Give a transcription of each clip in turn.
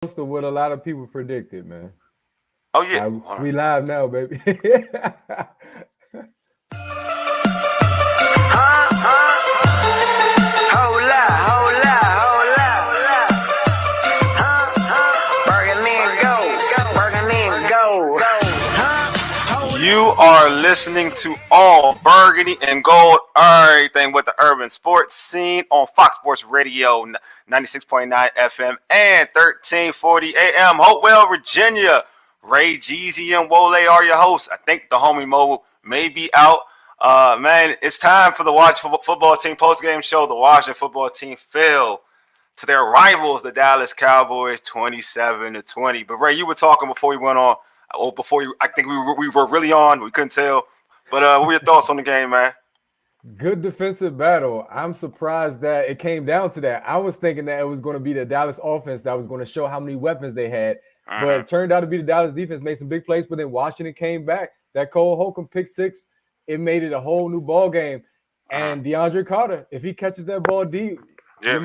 Close to what a lot of people predicted, man. Oh yeah. Hold on. We live now, baby. Hold up, hold up, hold up, hold up. Burgundy, go. You are listening to All Burgundy and Gold, everything with the urban sports scene on Fox Sports Radio, 96.9 FM and 1340 AM. Hopewell, Virginia. Ray, Jeezy, and Wole are your hosts. I think the homie Mo may be out. Man, it's time for the Washington football team post-game show. The Washington football team fell to their rivals, the Dallas Cowboys, 27-20. But Ray, you were talking before we went on. I think we were really on. We couldn't tell. But what were your thoughts on the game, man? Good defensive battle. I'm surprised that it came down to that. I was thinking that it was going to be the Dallas offense that was going to show how many weapons they had, but it turned out to be the Dallas defense made some big plays. But then Washington came back. That Cole Holcomb pick six, it made it a whole new ball game. And DeAndre Carter, if he catches that ball deep, Yeah,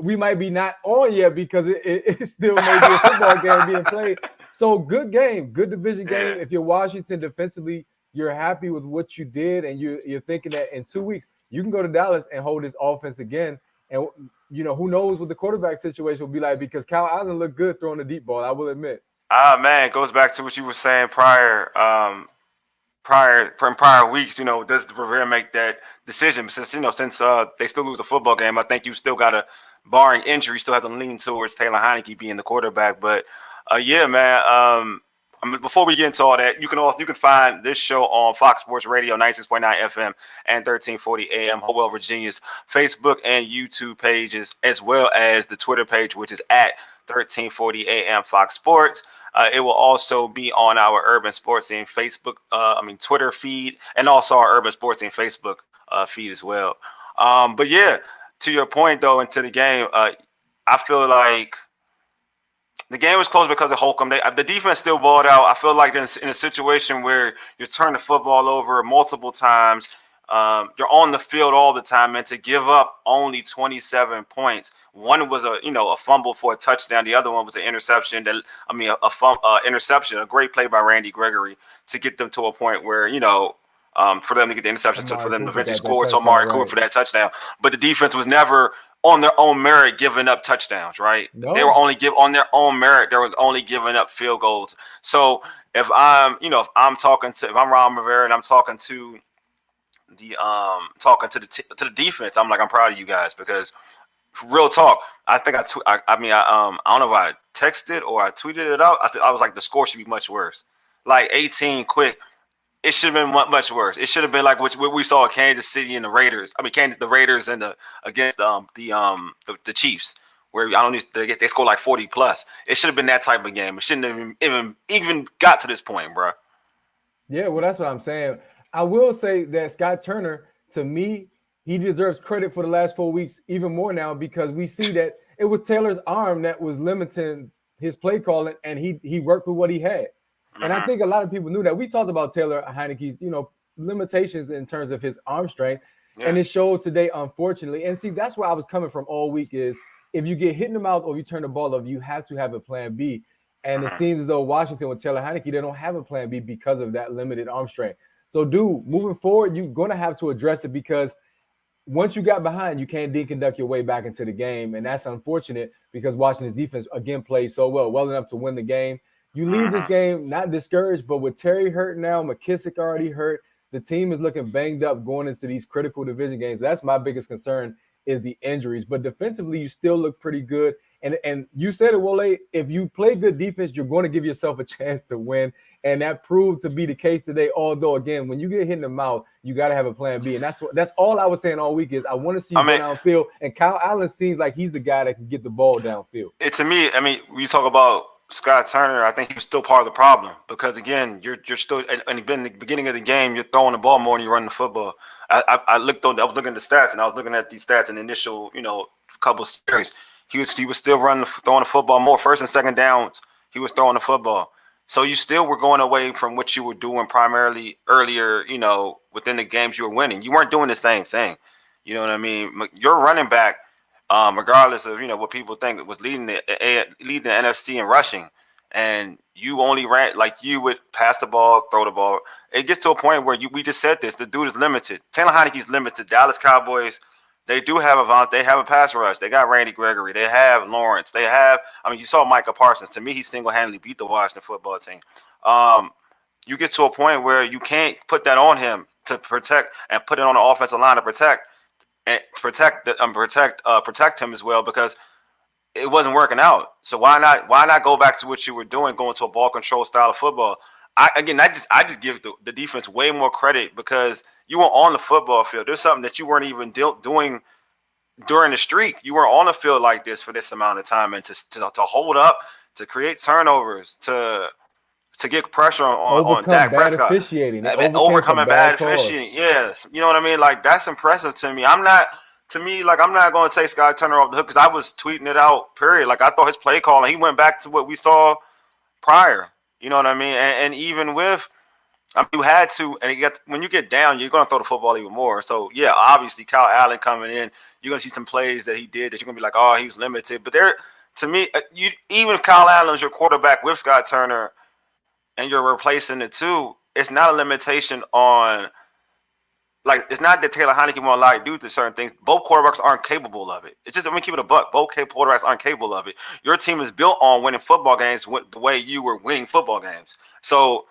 we might be not on yet because it still may be a football game being played. So good game, good division game. If you're Washington defensively, you're happy with what you did, and you're thinking that in 2 weeks you can go to Dallas and hold this offense again. And who knows what the quarterback situation will be like, because Kyle Allen looked good throwing the deep ball, I will admit. Man, it goes back to what you were saying prior weeks. Does Rivera make that decision? Since they still lose the football game, I think you still got to, barring injury, still have to lean towards Taylor Heineke being the quarterback. But yeah, man. Before we get into all that, you can find this show on Fox Sports Radio, 96.9 FM and 1340 AM, Hopewell, Virginia's Facebook and YouTube pages, as well as the Twitter page, which is at 1340 AM Fox Sports. It will also be on our Urban Sports Scene Facebook, Twitter feed, and also our Urban Sports Scene Facebook feed as well. But yeah, to your point though, and to the game, I feel like the game was close because of Holcomb. The defense still balled out. I feel like in a situation where you're turning the football over multiple times, you're on the field all the time, and to give up only 27 points. One was a fumble for a touchdown. The other one was an interception. Interception, a great play by Randy Gregory to get them to a point where for them to get the interception, for them to eventually score to Amari Cooper for that touchdown. But the defense was never on their own merit giving up touchdowns, right? No. They were only on their own merit. They were only giving up field goals. So if I'm Ron Rivera and I'm talking to the defense, I'm proud of you guys, because real talk, I think I don't know if I texted or I tweeted it out. I was like, the score should be much worse, like 18 quick. It should have been much worse. It should have been like what we saw at Kansas City and the Raiders. The Raiders and against the Chiefs, where they scored like 40 plus. It should have been that type of game. It shouldn't have even got to this point, bro. Yeah, well, that's what I'm saying. I will say that Scott Turner, to me, he deserves credit for the last 4 weeks even more now, because we see that it was Taylor's arm that was limiting his play calling, and he worked with what he had. And I think a lot of people knew that. We talked about Taylor Heineke's, limitations in terms of his arm strength, and it showed today, unfortunately. And see, that's where I was coming from all week is, if you get hit in the mouth or you turn the ball over, you have to have a plan B. And it seems as though Washington with Taylor Heineke, they don't have a plan B because of that limited arm strength. So, dude, moving forward, you're going to have to address it, because once you got behind, you can't deconduct your way back into the game. And that's unfortunate, because Washington's defense, again, played so well enough to win the game. You leave this game not discouraged, but with Terry hurt now, McKissick already hurt, the team is looking banged up going into these critical division games. That's my biggest concern, is the injuries. But defensively, you still look pretty good. And you said it, Wole, if you play good defense, you're going to give yourself a chance to win. And that proved to be the case today. Although, again, when you get hit in the mouth, you got to have a plan B. And that's all I was saying all week is, I want to see you go downfield. And Kyle Allen seems like he's the guy that can get the ball downfield. To me, we talk about Scott Turner, I think he was still part of the problem, because again, you're still, and in the beginning of the game, you're throwing the ball more than you're running the football. I was looking at the stats, and I was looking at these stats in the initial, couple series. He was still throwing the football more. First and second downs, he was throwing the football. So you still were going away from what you were doing primarily earlier, within the games you were winning. You weren't doing the same thing. You know what I mean? Your running back, regardless of what people think it was leading the NFC in rushing, and you only ran like you would pass the ball, throw the ball. It gets to a point where we just said this. The dude is limited. Taylor Heineke's limited. Dallas Cowboys. They do have they have a pass rush. They got Randy Gregory. They have Lawrence. They have. I mean, you saw Micah Parsons. To me, he single-handedly beat the Washington football team. You get to a point where you can't put that on him to protect and put it on the offensive line to protect him as well, because it wasn't working out. So why not go back to what you were doing, going to a ball control style of football? I just give the defense way more credit, because you were on the football field. There's something that you weren't even doing during the streak. You were on the field like this for this amount of time, and to hold up, to create turnovers, to get pressure on Dak Prescott, overcoming bad officiating. Yes, you know what I mean. Like, that's impressive to me. I'm not going to take Scott Turner off the hook, because I was tweeting it out. Period. Like, I thought his play calling, he went back to what we saw prior. You know what I mean? And even with, you had to, and when you get down, you're going to throw the football even more. So yeah, obviously Kyle Allen coming in, you're going to see some plays that he did that you're going to be like, oh, he was limited. But to me, even if Kyle Allen is your quarterback with Scott Turner, and you're replacing the two, it's not a limitation on, like, it's not that Taylor Heineke won't allow you to do certain things. Both quarterbacks aren't capable of it. It's just, I'm going to keep it a buck. Both quarterbacks aren't capable of it. Your team is built on winning football games the way you were winning football games. So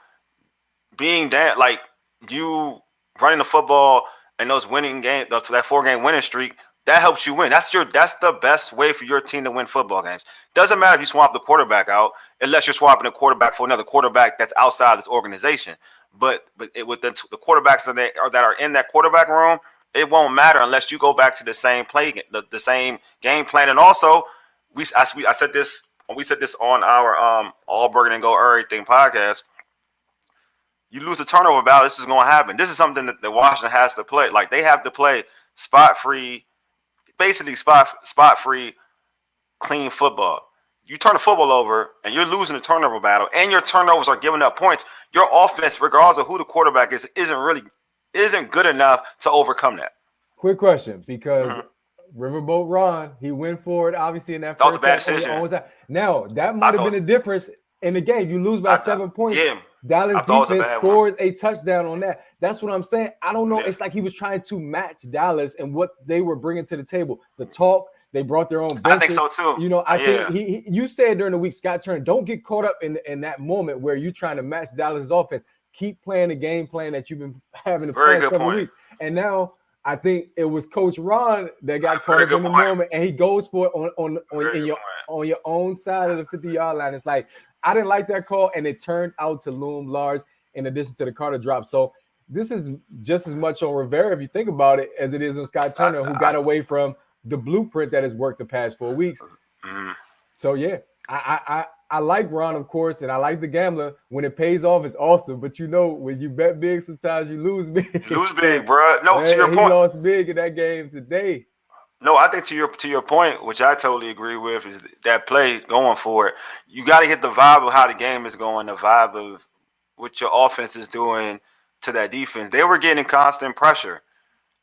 being that, like, you running the football and those winning games, that 4-game winning streak, that helps you win. That's the best way for your team to win football games. Doesn't matter if you swap the quarterback out, unless you're swapping the quarterback for another quarterback that's outside this organization. With the quarterbacks that are in that quarterback room, it won't matter unless you go back to the same play, the same game plan. And also, we said this on our All Burgundy and Go Everrrything podcast. You lose the turnover battle, this is going to happen. This is something that Washington has to play. Like, they have to play spot-free, clean football. You turn the football over and you're losing the turnover battle, and your turnovers are giving up points. Your offense, regardless of who the quarterback is, isn't good enough to overcome that. Quick question, because Riverboat Ron, he went for it obviously in that was a bad decision. Now, that might have been the difference in the game. You lose by 7 points. Yeah. Dallas defense scores a touchdown on that. That's what I'm saying. I don't know. Yeah. It's like he was trying to match Dallas and what they were bringing to the table. The talk, they brought their own benches. I think so too. You know, I think you said during the week, Scott Turner, don't get caught up in that moment where you're trying to match Dallas' offense. Keep playing the game plan that you've been having the past 7 weeks. And now I think it was Coach Ron that got caught up in the moment, and he goes for it on your own side of the 50-yard line. It's like, I didn't like that call, and it turned out to loom large in addition to the Carter drop. So this is just as much on Rivera, if you think about it, as it is on Scott Turner, who got away from the blueprint that has worked the past 4 weeks. So, yeah, I like Ron, of course, and I like the gambler. When it pays off, it's awesome. But, you know, when you bet big, sometimes you lose big. You lose big, bro. No, man, to your point. He lost big in that game today. No, I think to your point, which I totally agree with, is that play going for it. You got to get the vibe of how the game is going, the vibe of what your offense is doing to that defense. They were getting constant pressure.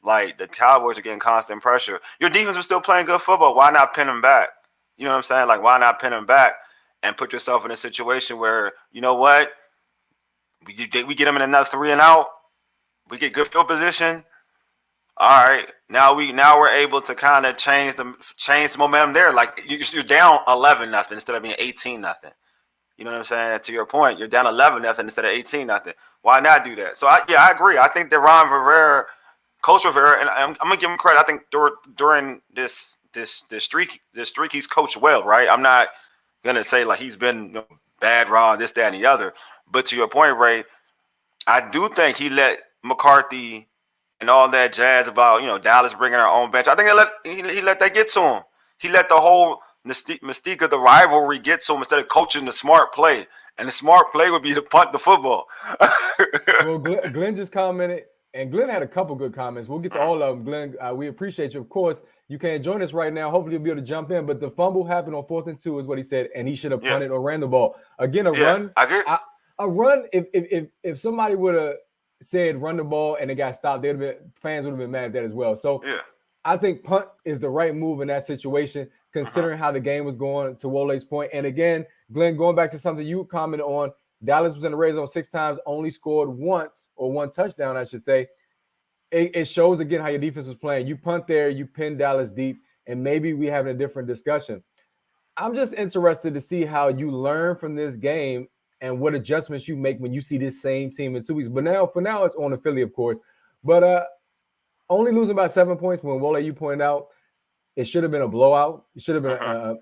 Like, the Cowboys are getting constant pressure. Your defense was still playing good football. Why not pin them back? You know what I'm saying? Like, why not pin them back and put yourself in a situation where, you know what, we get them in another 3 and out. We get good field position. All right, now we're able to kind of change the momentum there. Like, you're down 11-0 instead of being 18-0. You know what I'm saying? To your point, you're down 11-0 instead of 18-0. Why not do that? So I agree. I think that Ron Rivera, Coach Rivera, and I'm gonna give him credit. I think during this streak he's coached well, right? I'm not gonna say like he's been bad, Ron, this, that, and the other. But to your point, Ray, I do think he let McCarthy and all that jazz about, Dallas bringing our own bench. I think he let that get to him. He let the whole mystique of the rivalry get to him instead of coaching the smart play. And the smart play would be to punt the football. Well, Glenn just commented, and Glenn had a couple good comments. We'll get to all of them. Glenn, we appreciate you. Of course, you can't join us right now. Hopefully you'll be able to jump in. But the fumble happened on 4th and 2 is what he said, and he should have punted or ran the ball. Again, run. A run, if somebody would have said run the ball and it got stopped, fans would have been mad at that as well. So I think punt is the right move in that situation, considering how the game was going, to Wole's point. And again, Glenn, going back to something you commented on, Dallas was in the red zone 6 times, only scored once, or one touchdown, I should say. It shows again how your defense was playing. You punt there, you pin Dallas deep, and maybe we having a different discussion. I'm just interested to see how you learn from this game and what adjustments you make when you see this same team in 2 weeks. But now, for now, it's on the Philly, of course. But only losing by 7 points, when Wole, you pointed out, it should have been a blowout. It should have been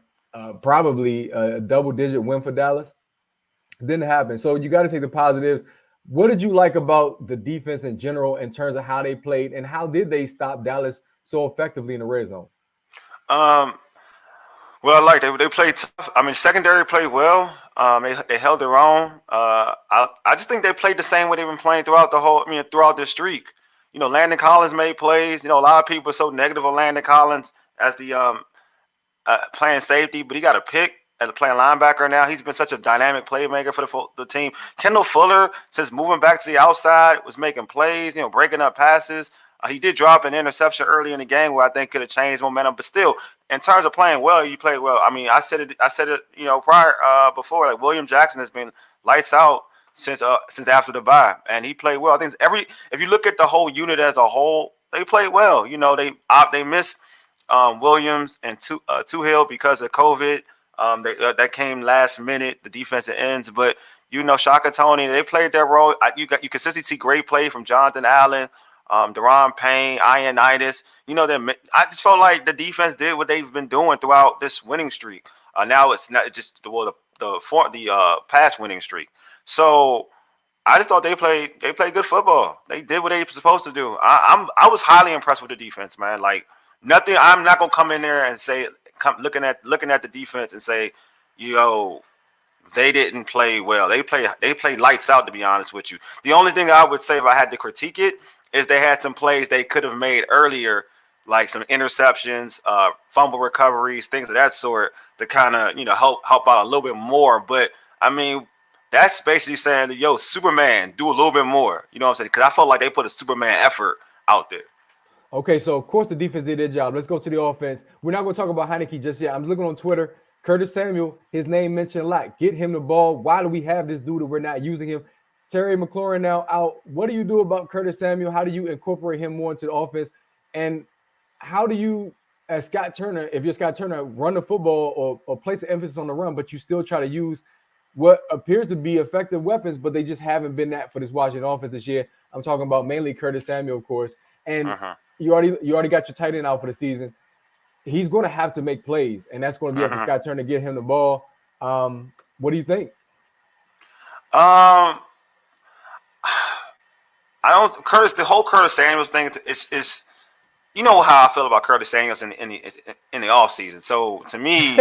probably a double-digit win for Dallas. It didn't happen. So you got to take the positives. What did you like about the defense in general in terms of how they played, and how did they stop Dallas so effectively in the red zone? Well, I like they played tough. I mean, secondary played well. They held their own. I just think they played the same way they've been playing throughout this streak. You know, Landon Collins made plays. You know, a lot of people are so negative on Landon Collins as the playing safety, but he got a pick as a playing linebacker now. He's been such a dynamic playmaker for the team. Kendall Fuller, since moving back to the outside, was making plays, you know, breaking up passes. He did drop an interception early in the game where I think could have changed momentum, but still, in terms of playing well, you played well. I mean, I said it, you know, before. Like, William Jackson has been lights out since after the bye, and he played well. I think if you look at the whole unit as a whole, they played well. You know, they missed Williams and Tuhill because of COVID. That came last minute, the defensive ends, but you know, Shaka Tony, they played their role. You consistently see great play from Jonathan Allen, Deron Payne, Ioannidis. You know, I just felt like the defense did what they've been doing throughout this winning streak. Now it's not just the past winning streak. So I just thought they played good football. They did what they were supposed to do. I was highly impressed with the defense, man. Like, nothing. I'm not gonna come in there and say, looking at the defense and say, yo, they didn't play well. They played lights out, to be honest with you. The only thing I would say, if I had to critique it, is they had some plays they could have made earlier, like some interceptions, fumble recoveries, things of that sort, to kind of, you know, help out a little bit more. But I mean, that's basically saying that, yo, Superman, do a little bit more. You know what I'm saying? Because I felt like they put a Superman effort out there. Okay, so of course the defense did their job. Let's go to the offense. We're not going to talk about Heineke just yet. I'm looking on Twitter. Curtis Samuel, his name mentioned a lot. Get him the ball. Why do we have this dude if we're not using him? Terry McLaurin now out. What do you do about Curtis Samuel? How do you incorporate him more into the offense? And how do you, as Scott Turner, if you're Scott Turner, run the football or place an emphasis on the run, but you still try to use what appears to be effective weapons, but they just haven't been that for this Washington offense this year? I'm talking about mainly Curtis Samuel, of course. And you already got your tight end out for the season. He's going to have to make plays, and that's going to be up to Scott Turner to get him the ball. What do you think? The whole Curtis Samuels thing is you know how I feel about Curtis Samuels in the offseason. So to me,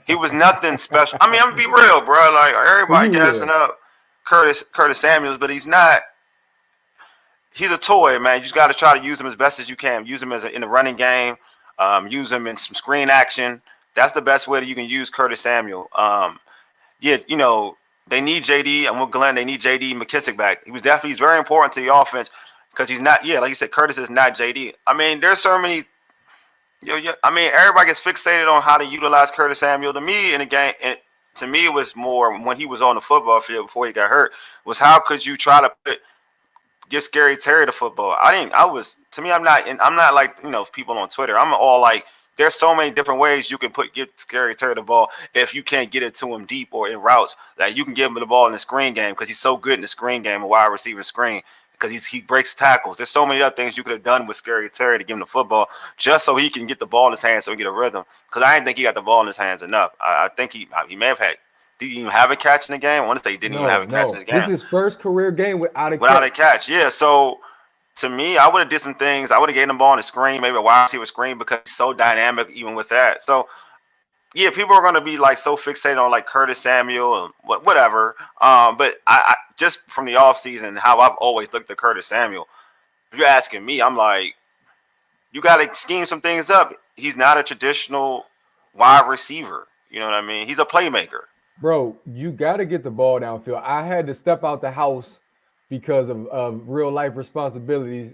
he was nothing special. I mean, I'm gonna be real, bro. Like, everybody gassing up Curtis Samuels, but he's not. He's a toy, man. You just got to try to use him as best as you can. Use him in the running game. Use him in some screen action. That's the best way that you can use Curtis Samuel. Yeah, you know, they need JD. I'm with Glenn. They need JD McKissick back. He's very important to the offense because he's not. Yeah, like you said, Curtis is not JD. I mean, there's so many. I mean, everybody gets fixated on how to utilize Curtis Samuel. To me, in the game, to me, it was more when he was on the football field before he got hurt. Was how could you try to give Scary Terry the football? I'm not like, you know, people on Twitter. I'm all like, there's so many different ways you can give Scary Terry the ball if you can't get it to him deep or in routes. That you can give him the ball in the screen game because he's so good in the screen game, a wide receiver screen, because he breaks tackles. There's so many other things you could have done with Scary Terry to give him the football just so he can get the ball in his hands so he get a rhythm. Because I didn't think he got the ball in his hands enough. I think he may have had. Did he even have a catch in the game? I want to say he didn't even have a catch in his game. This is his first career game without a catch. Yeah, so to me, I would have did some things. I would have gave him the ball on the screen, maybe a wide receiver screen, because he's so dynamic even with that. So, yeah, people are going to be like so fixated on like Curtis Samuel and whatever. But I just from the offseason, how I've always looked at Curtis Samuel, if you're asking me, I'm like, you got to scheme some things up. He's not a traditional wide receiver. You know what I mean? He's a playmaker. Bro, you got to get the ball downfield. I had to step out the house because of real life responsibilities.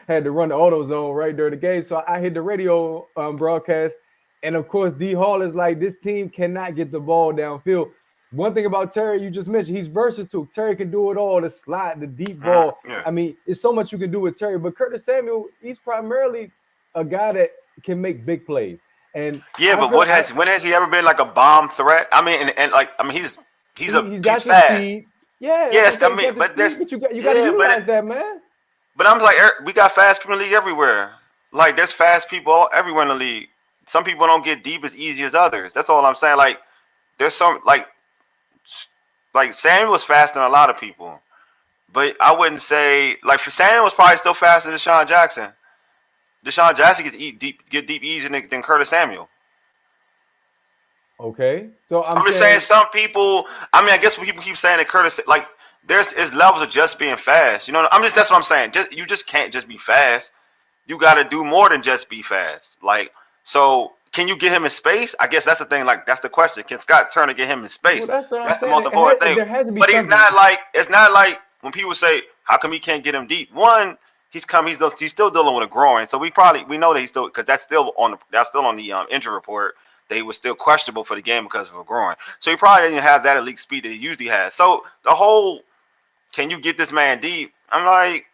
Had to run the auto zone right during the game. So I hit the radio broadcast. And of course, D Hall is like, this team cannot get the ball downfield. One thing about Terry, you just mentioned, he's versatile. Terry can do it all, the slide, the deep ball. Yeah. I mean, it's so much you can do with Terry. But Curtis Samuel, he's primarily a guy that can make big plays. And yeah, but when has he ever been like a bomb threat? I mean, and like, I mean, he's got fast. Speed. Yeah. Yes, I mean, but there's you got to utilize that, man. But I'm like, we got fast people in the league everywhere. Like, there's fast people everywhere in the league. Some people don't get deep as easy as others. That's all I'm saying. Like, there's some like Samuel was faster than a lot of people, but I wouldn't say like for Samuel was probably still faster than Deshaun Jackson. Deshaun Jackson get deep easier than Curtis Samuel. Okay, so I'm just saying some people. I mean, I guess when people keep saying that Curtis, like, there's levels of just being fast. You know, that's what I'm saying. You just can't just be fast. You got to do more than just be fast. Like, so can you get him in space? I guess that's the thing. Like, that's the question. Can Scott Turner get him in space? Well, that's the most important thing. But it's not like when people say, how come he can't get him deep? One, he's still dealing with a groin. So we know that he's still, because that's still on the injury report. They were still questionable for the game because of a groin. So he probably didn't have that elite speed that he usually has. So the whole, can you get this man deep? I'm like,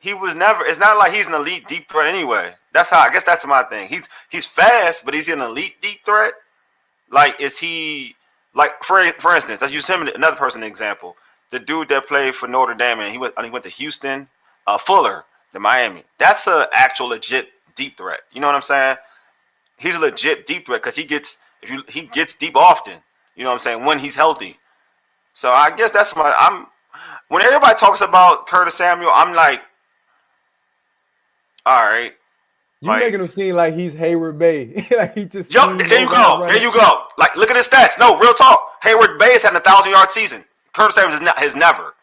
it's not like he's an elite deep threat anyway. I guess that's my thing. He's fast, but he's an elite deep threat. Like, is he, like, for instance, let's use him, another person example. The dude that played for Notre Dame and he went to Houston, Fuller, to Miami. That's an actual legit deep threat. You know what I'm saying? He's a legit deep threat because he gets deep often. You know what I'm saying? When he's healthy. So I guess that's when everybody talks about Curtis Samuel, I'm like, all right. You're making him seem like he's Hayward Bay. Like he just. Yo, there you go. There you go. Like, look at his stats. No, real talk. Hayward Bay has had a 1,000-yard season. Curtis Samuel has never.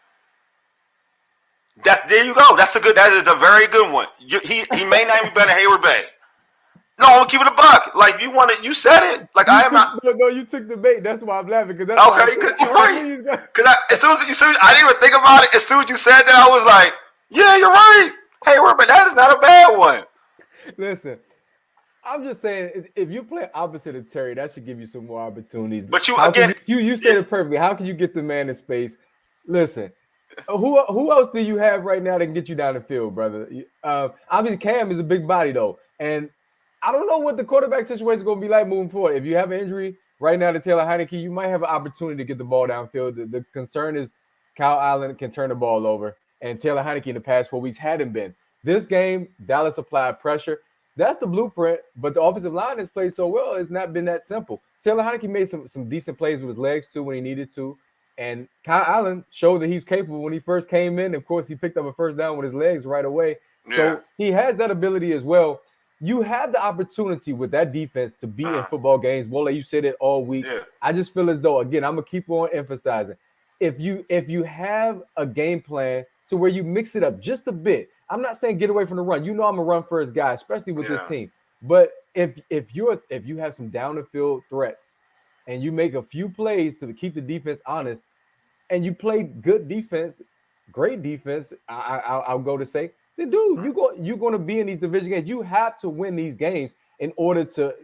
There you go. That is a very good one. He may not be better than Hayward Bay. No, I'm gonna keep it a buck. Like, you said it. Like, I am not. No, you took the bait. That's why I'm laughing. Because okay, because you're right. Because as soon as I didn't even think about it. As soon as you said that, I was like, yeah, you're right. Hayward, but that is not a bad one. Listen, I'm just saying, if you play opposite of Terry, that should give you some more opportunities. But you said it perfectly. How can you get the man in space? Listen, who else do you have right now that can get you down the field, brother? Obviously, Cam is a big body though, and I don't know what the quarterback situation is going to be like moving forward. If you have an injury right now to Taylor Heineke, you might have an opportunity to get the ball downfield. The concern is Kyle Allen can turn the ball over, and Taylor Heineke in the past 4 weeks hadn't been. This game, Dallas applied pressure. That's the blueprint, but the offensive line has played so well, it's not been that simple. Taylor Heineke made some decent plays with his legs, too, when he needed to. And Kyle Allen showed that he's capable when he first came in. Of course, he picked up a first down with his legs right away. Yeah. So he has that ability as well. You have the opportunity with that defense to be in football games. Wole, you said it all week. Yeah. I just feel as though, again, I'm going to keep on emphasizing. If you have a game plan to where you mix it up just a bit, I'm not saying get away from the run. You know I'm a run first guy, especially with this team. But if you have some down the field threats and you make a few plays to keep the defense honest, and you play good defense, great defense, I'll go to say, then dude, you're going to be in these division games. You have to win these games in order to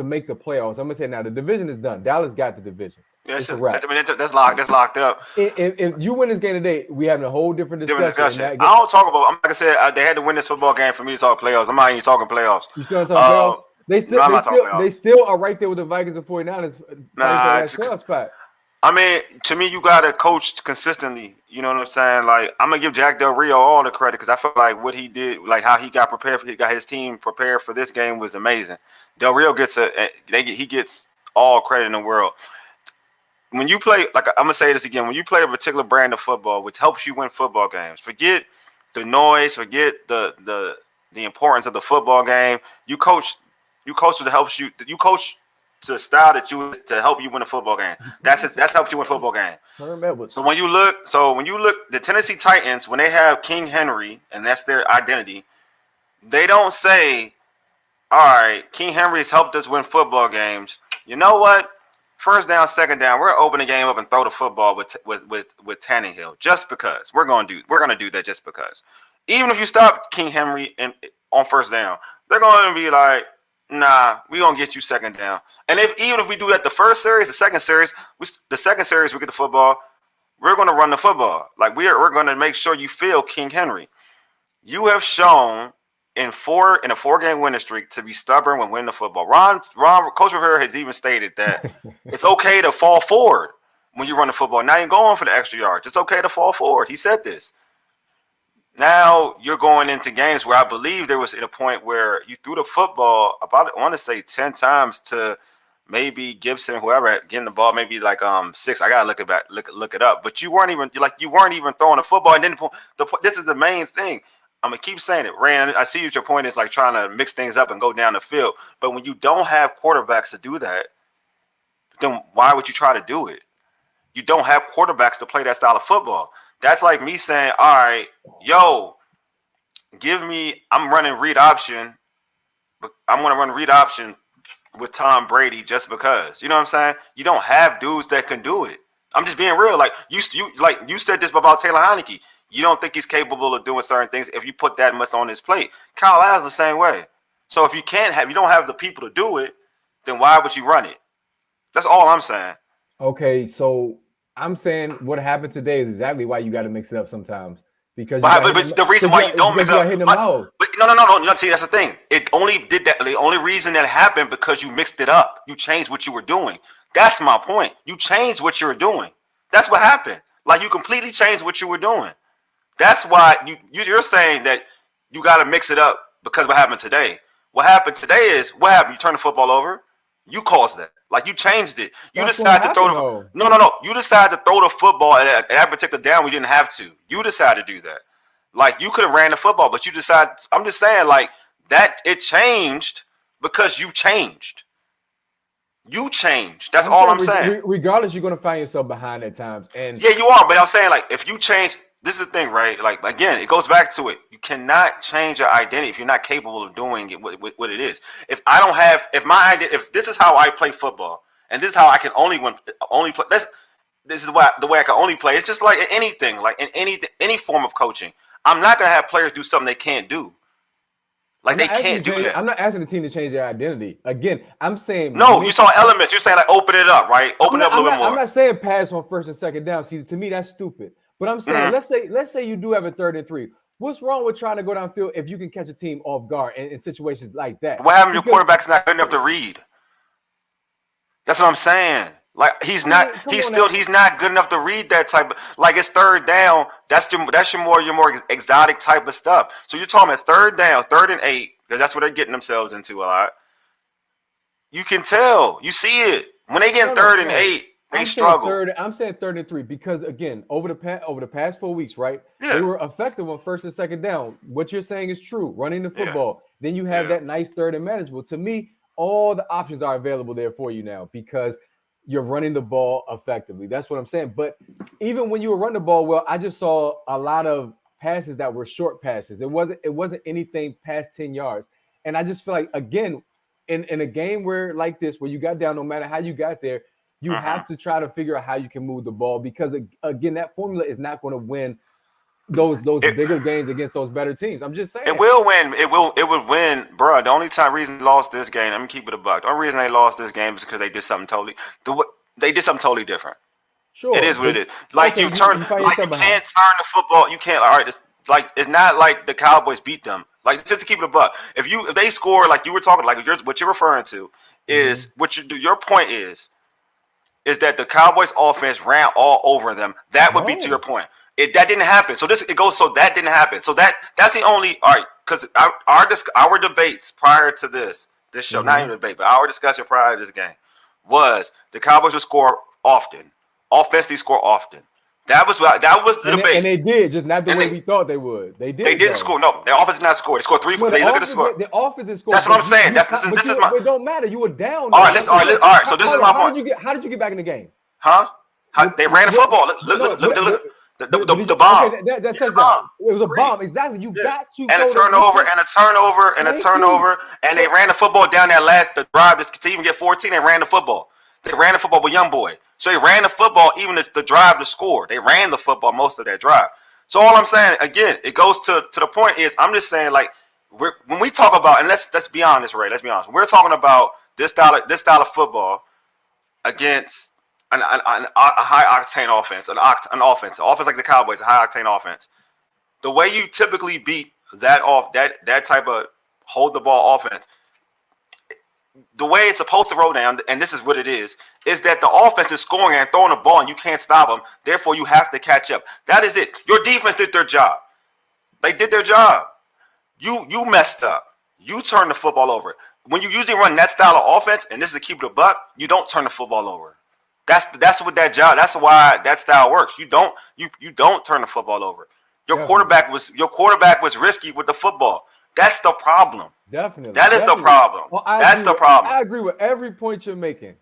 make the playoffs. I'm gonna say now the division is done. Dallas got the division. Yeah, that's locked up. If you win this game today, we having a whole different discussion. I don't talk about. Like I said, they had to win this football game for me to talk playoffs. I'm not even talking playoffs. You still talking playoffs? They still are right there with the Vikings and 49ers. Playoff spot. I mean, to me, you gotta coach consistently. You know what I'm saying? Like, I'm gonna give Jack Del Rio all the credit because I feel like what he did, like how he got prepared, he got his team prepared for this game was amazing. Del Rio gets he gets all credit in the world. When you play, like I'm gonna say this again, when you play a particular brand of football, which helps you win football games, forget the noise, forget the importance of the football game. You coach what helps you. You coach to the style that to help you win a football game. That's helped you win a football game. So when you look, the Tennessee Titans, when they have King Henry and that's their identity, they don't say, "All right, King Henry has helped us win football games. You know what? first down, second down, we're gonna open the game up and throw the football with Tannehill just because we're gonna do that just because. Even if you stop King Henry on first down, they're gonna be like, nah, we gonna get you second down. And even if we do that the first series, the second series we get the football, we're gonna run the football. Like we're gonna make sure you feel King Henry. You have shown in a 4-game winning streak to be stubborn when winning the football. Coach Rivera has even stated that it's okay to fall forward when you run the football. Not even going for the extra yards. It's okay to fall forward. He said this. Now you're going into games where I believe there was at a point where you threw the football about, I want to say 10 times to maybe Gibson, whoever getting the ball, maybe like 6. I gotta look it up. But you weren't even throwing the football. And then this is the main thing. I'm gonna keep saying it, Rand. I see what your point is, like trying to mix things up and go down the field. But when you don't have quarterbacks to do that, then why would you try to do it? You don't have quarterbacks to play that style of football. That's like me saying, all right, yo, I'm running read option, but I'm going to run read option with Tom Brady just because. You know what I'm saying? You don't have dudes that can do it. I'm just being real. Like you said this about Taylor Heineke. You don't think he's capable of doing certain things if you put that much on his plate. Kyle Allen's the same way. So if you don't have the people to do it, then why would you run it? That's all I'm saying. Okay, so I'm saying what happened today is exactly why you got to mix it up sometimes. Because but the reason why you don't mix it up, but no. See, that's the thing. It only did that. The only reason that happened because you mixed it up. You changed what you were doing. That's my point. You changed what you were doing. That's what happened. Like you completely changed what you were doing. That's why you're saying that you got to mix it up because what happened today. What happened today is what happened. You turn the football over. You caused that. Like you changed it. You decided to throw the no. You decided to throw the football at that particular down. We didn't have to. You decided to do that. Like you could have ran the football, but you decided. I'm just saying, like that it changed because you changed. You changed. That's all I'm saying. Regardless, you're going to find yourself behind at times. And yeah, you are. But I'm saying, like, if you change, this is the thing, right? Like, again, it goes back to it. You cannot change your identity if you're not capable of doing it. What it is. If I don't have, if this is how I play football, and this is how I can only play. This is the way I can only play. It's just like in anything, like in any form of coaching. I'm not going to have players do something they can't do. Like they can't do that. I'm not asking the team to change their identity. Again, I'm saying no. You saw elements. You're saying like open it up, right? Open it up a little bit more. I'm not saying pass on first and second down. See, to me that's stupid. But I'm saying let's say you do have a 3rd and 3. What's wrong with trying to go downfield if you can catch a team off guard in situations like that? What happened? Your quarterback's not good enough to read. That's what I'm saying. Like he's not good enough to read that type of, like it's 3rd down. That's your more exotic type of stuff. So you're talking about 3rd down, 3rd and 8, because that's what they're getting themselves into a lot. You can tell, you see it when they get 3rd and 8, they struggle. I'm saying 3rd and 3 because again, over the past 4 weeks, right? Yeah. They were effective on 1st and 2nd down. What you're saying is true. Running the football, then you have that nice 3rd and manageable. To me, all the options are available there for you now because you're running the ball effectively. That's what I'm saying. But even when you were running the ball well, I just saw a lot of passes that were short passes. It wasn't anything past 10 yards. And I just feel like, again, in a game where like this, where you got down, no matter how you got there, you have to try to figure out how you can move the ball because, again, that formula is not going to win those bigger games against those better teams. I'm just saying. It will win. It would win, bro. The only reason they lost this game, let me keep it a buck. The only reason they lost this game is because they did something totally different. Sure. It is what it is. Like you can't turn the football. You can't. All right. It's not like the Cowboys beat them. Like just to keep it a buck. If they score like you were talking, like what you're referring to is what you do. Your point is that the Cowboys offense ran all over them. That would be to your point. That didn't happen. So that didn't happen. So that's the only, all right, because our debates prior to this show, not even a debate, but our discussion prior to this game was the Cowboys would score often. Offensively score often. That was the debate. And they did, just not the way we thought they would. They didn't score. No, their offense did not score. They scored 3 points. They look at the score. The offense did score. That's what I'm saying. This is my. It don't matter. You were down. All right. So this is my point. How did you get back in the game? Huh? They ran the football. Look. The bomb. Okay, that touchdown. It was a bomb. Exactly. You got to. And a turnover, and they ran the football down that last drive to even get 14. They ran the football. They ran the football with young boy. So they ran the football even as the drive to score. They ran the football most of that drive. So all I'm saying, again, it goes to the point is I'm just saying, like, when we talk about, and let's be honest, Ray, let's be honest. We're talking about this style of football against a high octane offense, an offense like the Cowboys, a high octane offense. The way you typically beat that type of hold the ball offense, the way it's supposed to roll down, and this is what it is that the offense is scoring and throwing the ball and you can't stop them. Therefore, you have to catch up. That is it. Your defense did their job. They did their job. You messed up. You turned the football over. When you usually run that style of offense, and this is to keep it a buck, you don't turn the football over. That's what that job. That's why that style works. You don't turn the football over. Your quarterback was risky with the football. That's the problem. Definitely. That is the problem. Well, That's the problem. I agree with every point you're making.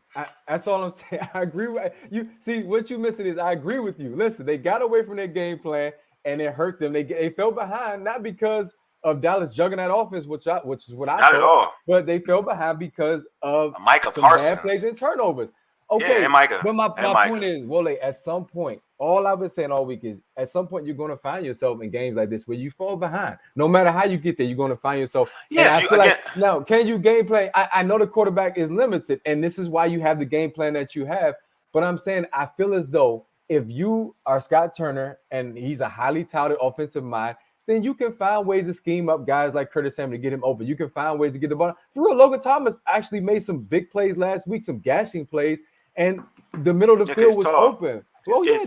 That's all I'm saying. I agree with you. See, what you're missing is I agree with you. Listen, they got away from their game plan and it hurt them. They fell behind, not because of Dallas jugging that offense, which is what I not at all. But they fell behind because of Micah some Parsons. bad plays and turnovers. Okay, Yeah, and Micah. But my point is, Wole, at some point, all I've been saying all week is at some point you're going to find yourself in games like this where you fall behind. No matter how you get there, you're going to find yourself. Yeah, I feel like now, can you game plan? I know the quarterback is limited, and this is why you have the game plan that you have. But I'm saying I feel as though if you are Scott Turner and he's a highly touted offensive mind, then you can find ways to scheme up guys like Curtis Samuel to get him open. You can find ways to get the ball. For real, Logan Thomas actually made some big plays last week, some gashing plays, and the middle of the field was open. Oh yeah,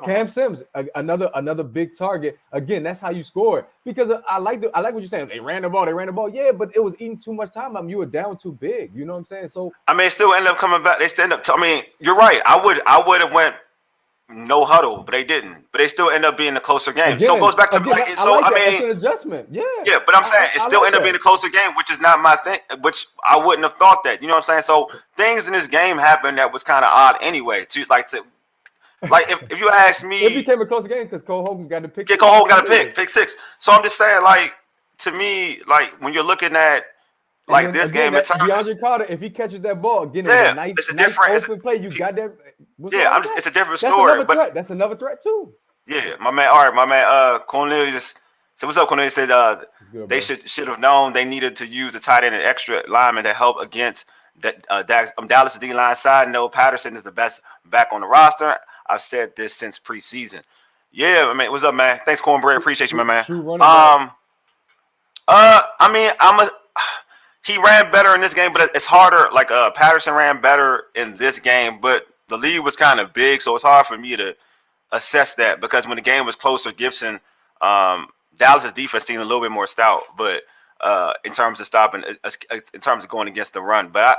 Cam Sims, another big target. Again, that's how you score. Because I like what you're saying. They ran the ball. Yeah, but it was eating too much time. I mean, you were down too big. You know what I'm saying? So I mean, it still ended up coming back. They stand up. I mean, you're right. I would have went no huddle, but they didn't. But they still end up being a closer game. So it goes back to it's an adjustment. Yeah. Yeah, but I'm saying it still ended up being a closer game, which is not my thing. Which I wouldn't have thought that. You know what I'm saying? So things in this game happened that was kind of odd anyway. Like if you ask me, it became a close game because Cole Hogan got the pick. Yeah, Cole Hogan got a pick six. So I'm just saying, like, to me, like when you're looking at like this game, it's DeAndre Carter. If he catches that ball, again, it's a nice open play. You got that. It's a different story. That's another threat too. Yeah, my man, Cornelius. So what's up, Cornelius? Said they should have known they needed to use the tight end and extra lineman to help against that Dallas D line side. No, Patterson is the best back on the roster. I've said this since preseason. Yeah, I mean, what's up, man? Thanks, Cornbread. Appreciate you, my man. I mean, he ran better in this game, but it's harder. Like Patterson ran better in this game, but the lead was kind of big, so it's hard for me to assess that because when the game was closer, Gibson, Dallas's defense seemed a little bit more stout, but in terms of stopping, in terms of going against the run. But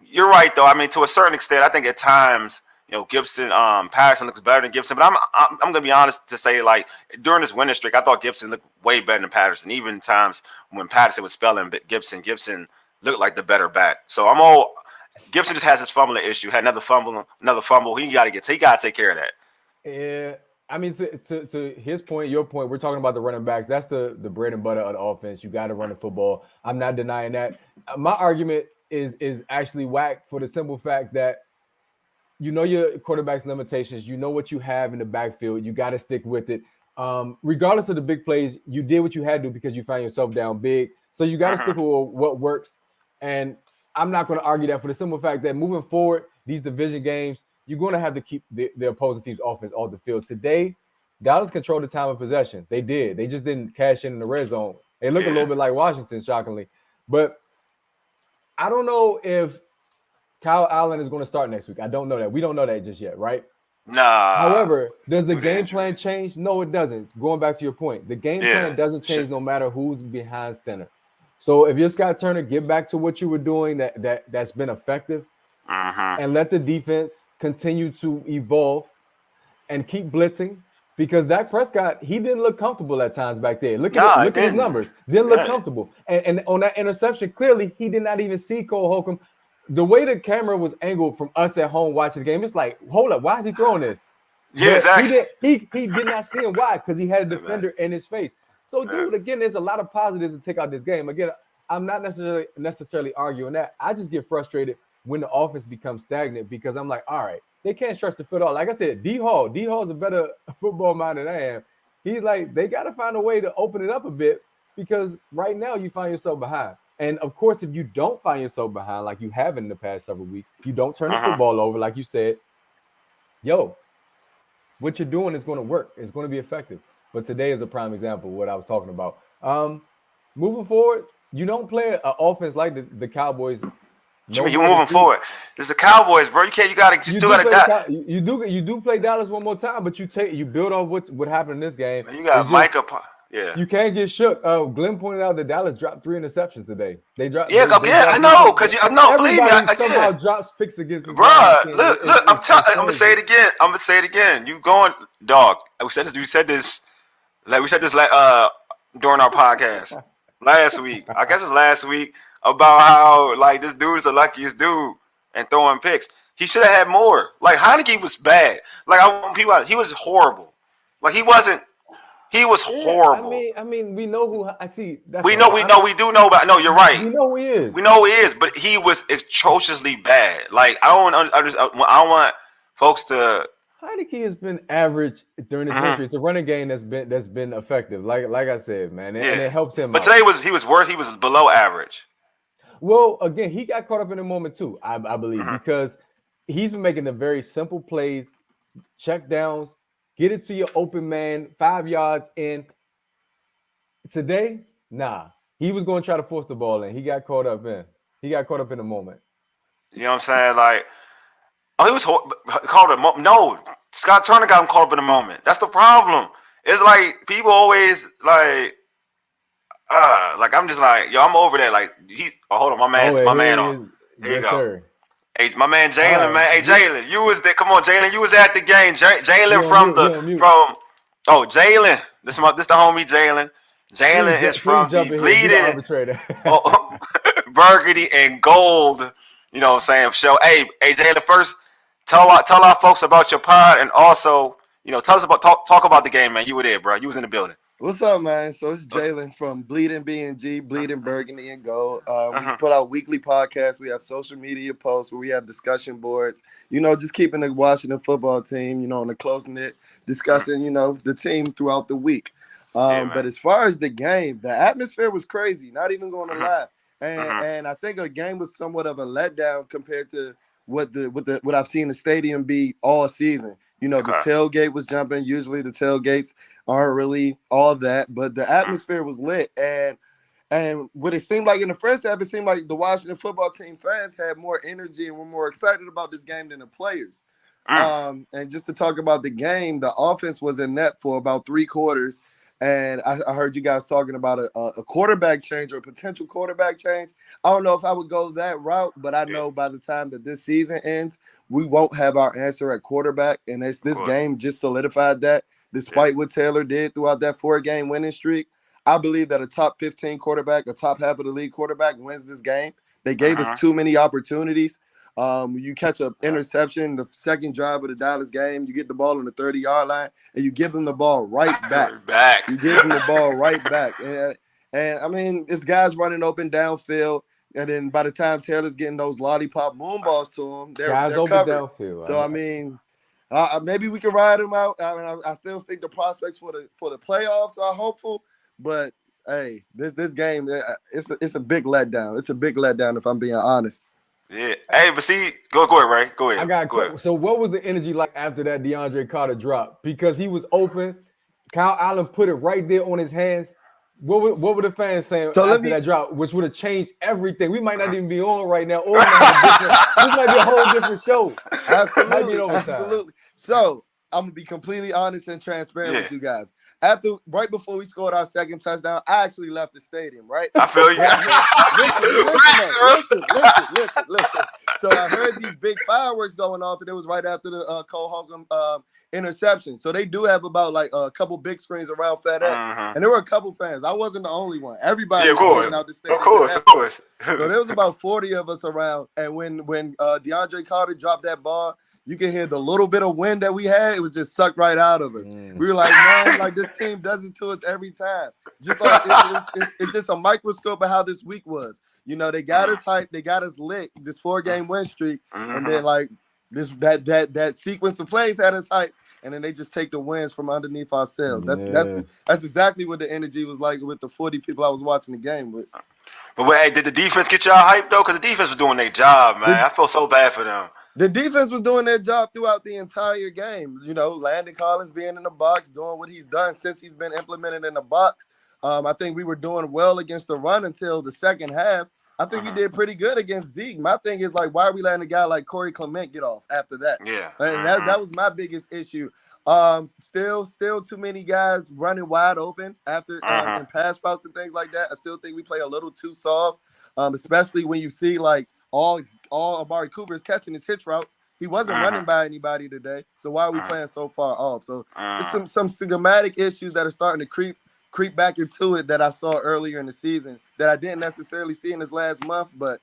you're right, though. I mean, to a certain extent, I think at times, Gibson, Patterson looks better than Gibson. But I'm gonna be honest to say, like during this winning streak, I thought Gibson looked way better than Patterson. Even times when Patterson was spelling Gibson looked like the better back. So Gibson just has his fumbling issue. Had another fumble. He got to take care of that. Yeah. I mean, to his point, your point, we're talking about the running backs. That's the bread and butter of the offense. You got to run the football. I'm not denying that. My argument is actually whack for the simple fact that you know your quarterback's limitations. You know what you have in the backfield. You got to stick with it. Regardless of the big plays, you did what you had to do because you found yourself down big. So you got to stick with what works. And I'm not going to argue that for the simple fact that moving forward, these division games, you're going to have to keep the opposing team's offense off the field. Today, Dallas controlled the time of possession. They did. They just didn't cash in the red zone. They look a little bit like Washington, shockingly. But I don't know if Kyle Allen is going to start next week. I don't know that. We don't know that just yet, right? Nah. However, does the game plan change? No, it doesn't. Going back to your point, the game plan doesn't change no matter who's behind center. So if you're Scott Turner, get back to what you were doing that's been effective and let the defense continue to evolve and keep blitzing because Dak Prescott, he didn't look comfortable at times back there. Look at his numbers. Didn't look comfortable. And on that interception, clearly he did not even see Cole Holcomb. The way the camera was angled from us at home watching the game, it's like, hold up, why is he throwing this? Yeah, exactly. He did not see him. Why? Because he had a defender in his face. So, dude, again, there's a lot of positives to take out this game. Again, I'm not necessarily arguing that. I just get frustrated when the offense becomes stagnant because I'm like, all right, they can't stretch the field out. Like I said, D-Hall's a better football mind than I am. He's like, they got to find a way to open it up a bit because right now you find yourself behind. And of course, if you don't find yourself behind like you have in the past several weeks, you don't turn the football over like you said, what you're doing is going to work. It's going to be effective. But today is a prime example of what I was talking about. Moving forward, you don't play an offense like the Cowboys. You moving forward? This is the Cowboys, bro. You still got to. You do play Dallas one more time, but you build off what happened in this game. You got Micah. Yeah. You can't get shook. Glenn pointed out that Dallas dropped 3 interceptions today. They dropped. I know, because I know. Believe me, somehow drops picks against. Bro, look. I'm gonna say it again. You going, dog? We said this during our podcast last week. I guess it was last week about how like this dude is the luckiest dude and throwing picks. He should have had more. Like Heineke was bad. Like I want people out. He was horrible. Like he wasn't. He was horrible. I mean, we know who I see. We do know about. No, you're right. We know who he is. We know who he is, but he was atrociously bad. Like I don't want folks to. Heineke has been average during his history. It's a running game that's been effective. Like I said, man, and it helps him. But today he was worse. He was below average. Well, again, he got caught up in the moment too. I believe because he's been making the very simple plays, check downs. Get it to your open man, 5 yards in. Today, he was going to try to force the ball in. He got caught up in the moment. You know what I'm saying? Like, he was called a no. Scott Turner got him caught up in the moment. That's the problem. It's like people always like I'm just like, yo, I'm over there. Like hold on, my man on. Here you go. Sir. Hey, my man Jalen, man. Hey, Jalen, you was there. Come on, Jalen, you was at the game. Jalen Jalen. This the homie Jalen. Jalen is from the bleeding Burgundy and gold. You know what I'm saying? Show. Hey, Jalen. First, tell our folks about your pod, and also, tell us about talk about the game, man. You were there, bro. You was in the building. What's up, man? So it's Jalen from Bleeding BNG, Bleeding Burgundy and Gold. We put out weekly podcasts. We have social media posts where we have discussion boards. Just keeping the Washington football team, in a close-knit discussing, the team throughout the week. But as far as the game, the atmosphere was crazy. Not even going to lie. And I think a game was somewhat of a letdown compared to what I've seen the stadium be all season. The tailgate was jumping. Usually the tailgates aren't really all that, but the atmosphere was lit. And what it seemed like in the first half, it seemed like the Washington football team fans had more energy and were more excited about this game than the players. And just to talk about the game, the offense was in net for about 3 quarters. And I heard you guys talking about a quarterback change or a potential quarterback change. I don't know if I would go that route, but I know by the time that this season ends, we won't have our answer at quarterback. And this game just solidified that. Despite what Taylor did throughout that 4-game winning streak, I believe that a top 15 quarterback, a top half of the league quarterback wins this game. They gave us too many opportunities. You catch an interception, the second drive of the Dallas game, you get the ball on the 30-yard line, and you give them the ball right back. You give them the ball right back. And I mean, this guy's running open downfield, and then by the time Taylor's getting those lollipop moon balls to him, they're covered. Downfield, so, I mean, maybe we can ride him out. I mean, I still think the prospects for the playoffs are hopeful, but hey, this game, it's a big letdown. It's a big letdown if I'm being honest. Yeah. Hey, but see, go ahead, Ray. Go ahead. So what was the energy like after that DeAndre Carter drop? Because he was open. Kyle Allen put it right there on his hands. What were the fans saying after that drop, which would have changed everything? We might not even be on right now. Or this might be a whole different show. Absolutely. So I'm gonna be completely honest and transparent with you guys. Right before we scored our second touchdown, I actually left the stadium. Right? I feel you. Listen. So I heard these big fireworks going off, and it was right after the Cole Holcomb interception. So they do have about like a couple big screens around FedEx, and there were a couple fans. I wasn't the only one. Everybody was going out the stadium. Of course. So there was about 40 of us around, and when DeAndre Carter dropped that ball, you can hear the little bit of wind that we had. It was just sucked right out of us. We were like, man, like this team does it to us every time. Just like it's just a microscope of how this week was. You know, they got us hyped, they got us lit. This 4-game win streak, and then like that sequence of plays had us hyped. And then they just take the wins from underneath ourselves. That's exactly what the energy was like with the 40 people I was watching the game with. But wait, did the defense get y'all hyped though? Because the defense was doing their job, man. I feel so bad for them. The defense was doing their job throughout the entire game. You know, Landon Collins being in the box, doing what he's done since he's been implemented in the box. I think we were doing well against the run until the second half. I think we did pretty good against Zeke. My thing is, like, why are we letting a guy like Corey Clement get off after that? Yeah. And that was my biggest issue. Still too many guys running wide open after and pass routes and things like that. I still think we play a little too soft, especially when you see, like, all Amari Cooper is catching his hitch routes. He wasn't running by anybody today. So why are we playing so far off? So it's some schematic issues that are starting to creep back into it that I saw earlier in the season that I didn't necessarily see in this last month. But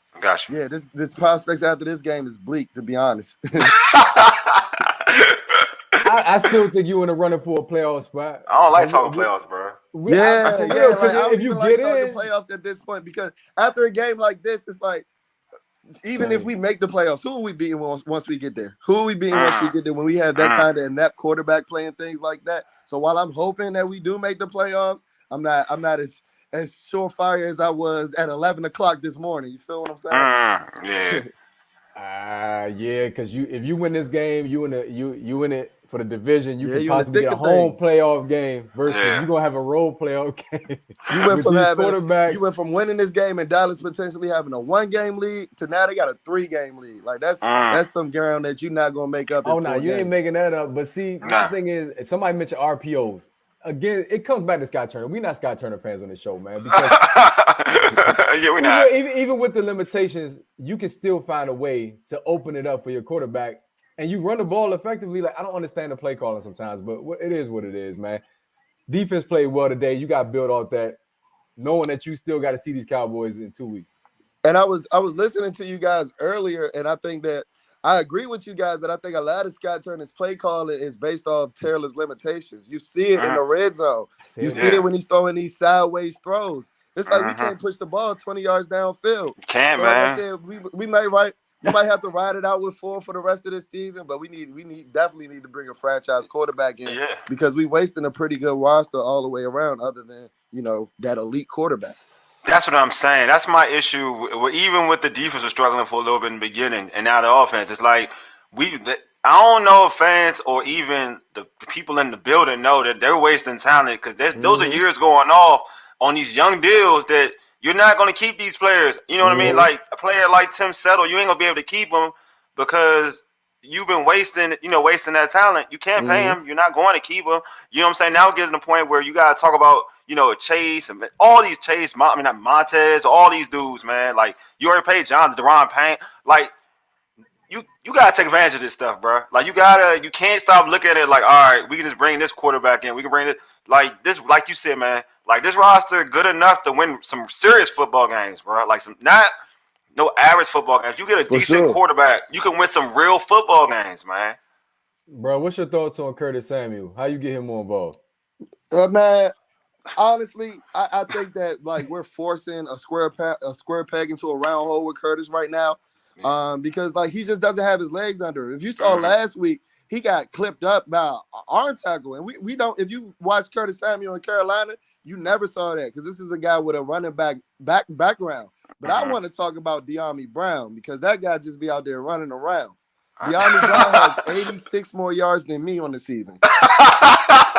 yeah, this prospects after this game is bleak, to be honest. I still think you in a running for a playoff spot. I don't like talking playoffs, bro. If you get in playoffs at this point, because after a game like this, it's like, even if we make the playoffs, who are we beating once we get there? Who are we beating once we get there when we have that kind of inept quarterback playing things like that? So while I'm hoping that we do make the playoffs, I'm not as surefire as I was at 11 o'clock this morning. You feel what I'm saying? Yeah, because if you win this game, you in it for the division. You can possibly get a home playoff game versus you're gonna have a road playoff game. You went from winning this game and Dallas potentially having a 1-game lead to now they got a 3-game lead. Like that's some ground that you're not gonna make up. Oh no, you ain't making that up. But see, my thing is, somebody mentioned RPOs. Again, it comes back to Scott Turner. We're not Scott Turner fans on this show, man. Because we're not. Even with the limitations, you can still find a way to open it up for your quarterback, and you run the ball effectively. Like, I don't understand the play calling sometimes, but it is what it is, man. Defense played well today. You got to build off that, knowing that you still got to see these Cowboys in 2 weeks. And I was listening to you guys earlier, and I think that I agree with you guys that I think a lot of Scott Turner's play calling is based off Taylor's limitations. You see it in the red zone. You see it when he's throwing these sideways throws. It's like we can't push the ball 20 yards downfield. Can't, so man. Like I said, we might have to ride it out with 4 for the rest of this season, but we definitely need to bring a franchise quarterback in because we wasting a pretty good roster all the way around, other than that elite quarterback. That's what I'm saying. That's my issue. Even with the defense, was struggling for a little bit in the beginning, and now the offense. It's like I don't know if fans or even the people in the building know that they're wasting talent because those are years going off on these young deals that you're not going to keep these players. You know what I mean? Like a player like Tim Settle, you ain't going to be able to keep him because you've been wasting that talent. You can't pay him. You're not going to keep him. You know what I'm saying? Now it gets to the point where you got to talk about Chase and all these not Montez, all these dudes, man. Like, you already paid Deron Payne. Like, you gotta take advantage of this stuff, bro. Like, you can't stop looking at it like, all right, we can just bring this quarterback in. We can bring it like this, like you said, man. Like, this roster good enough to win some serious football games, bro. Like no average football games. You get a decent quarterback, you can win some real football games, man. Bro, what's your thoughts on Curtis Samuel? How you get him more involved? Man. Honestly, I think that like we're forcing a square peg into a round hole with Curtis right now, because like he just doesn't have his legs under him. If you saw last week, he got clipped up by an arm tackle, and we don't. If you watch Curtis Samuel in Carolina, you never saw that because this is a guy with a running background. But I want to talk about De'Ami Brown because that guy just be out there running around. De'Ami Brown has 86 more yards than me on the season.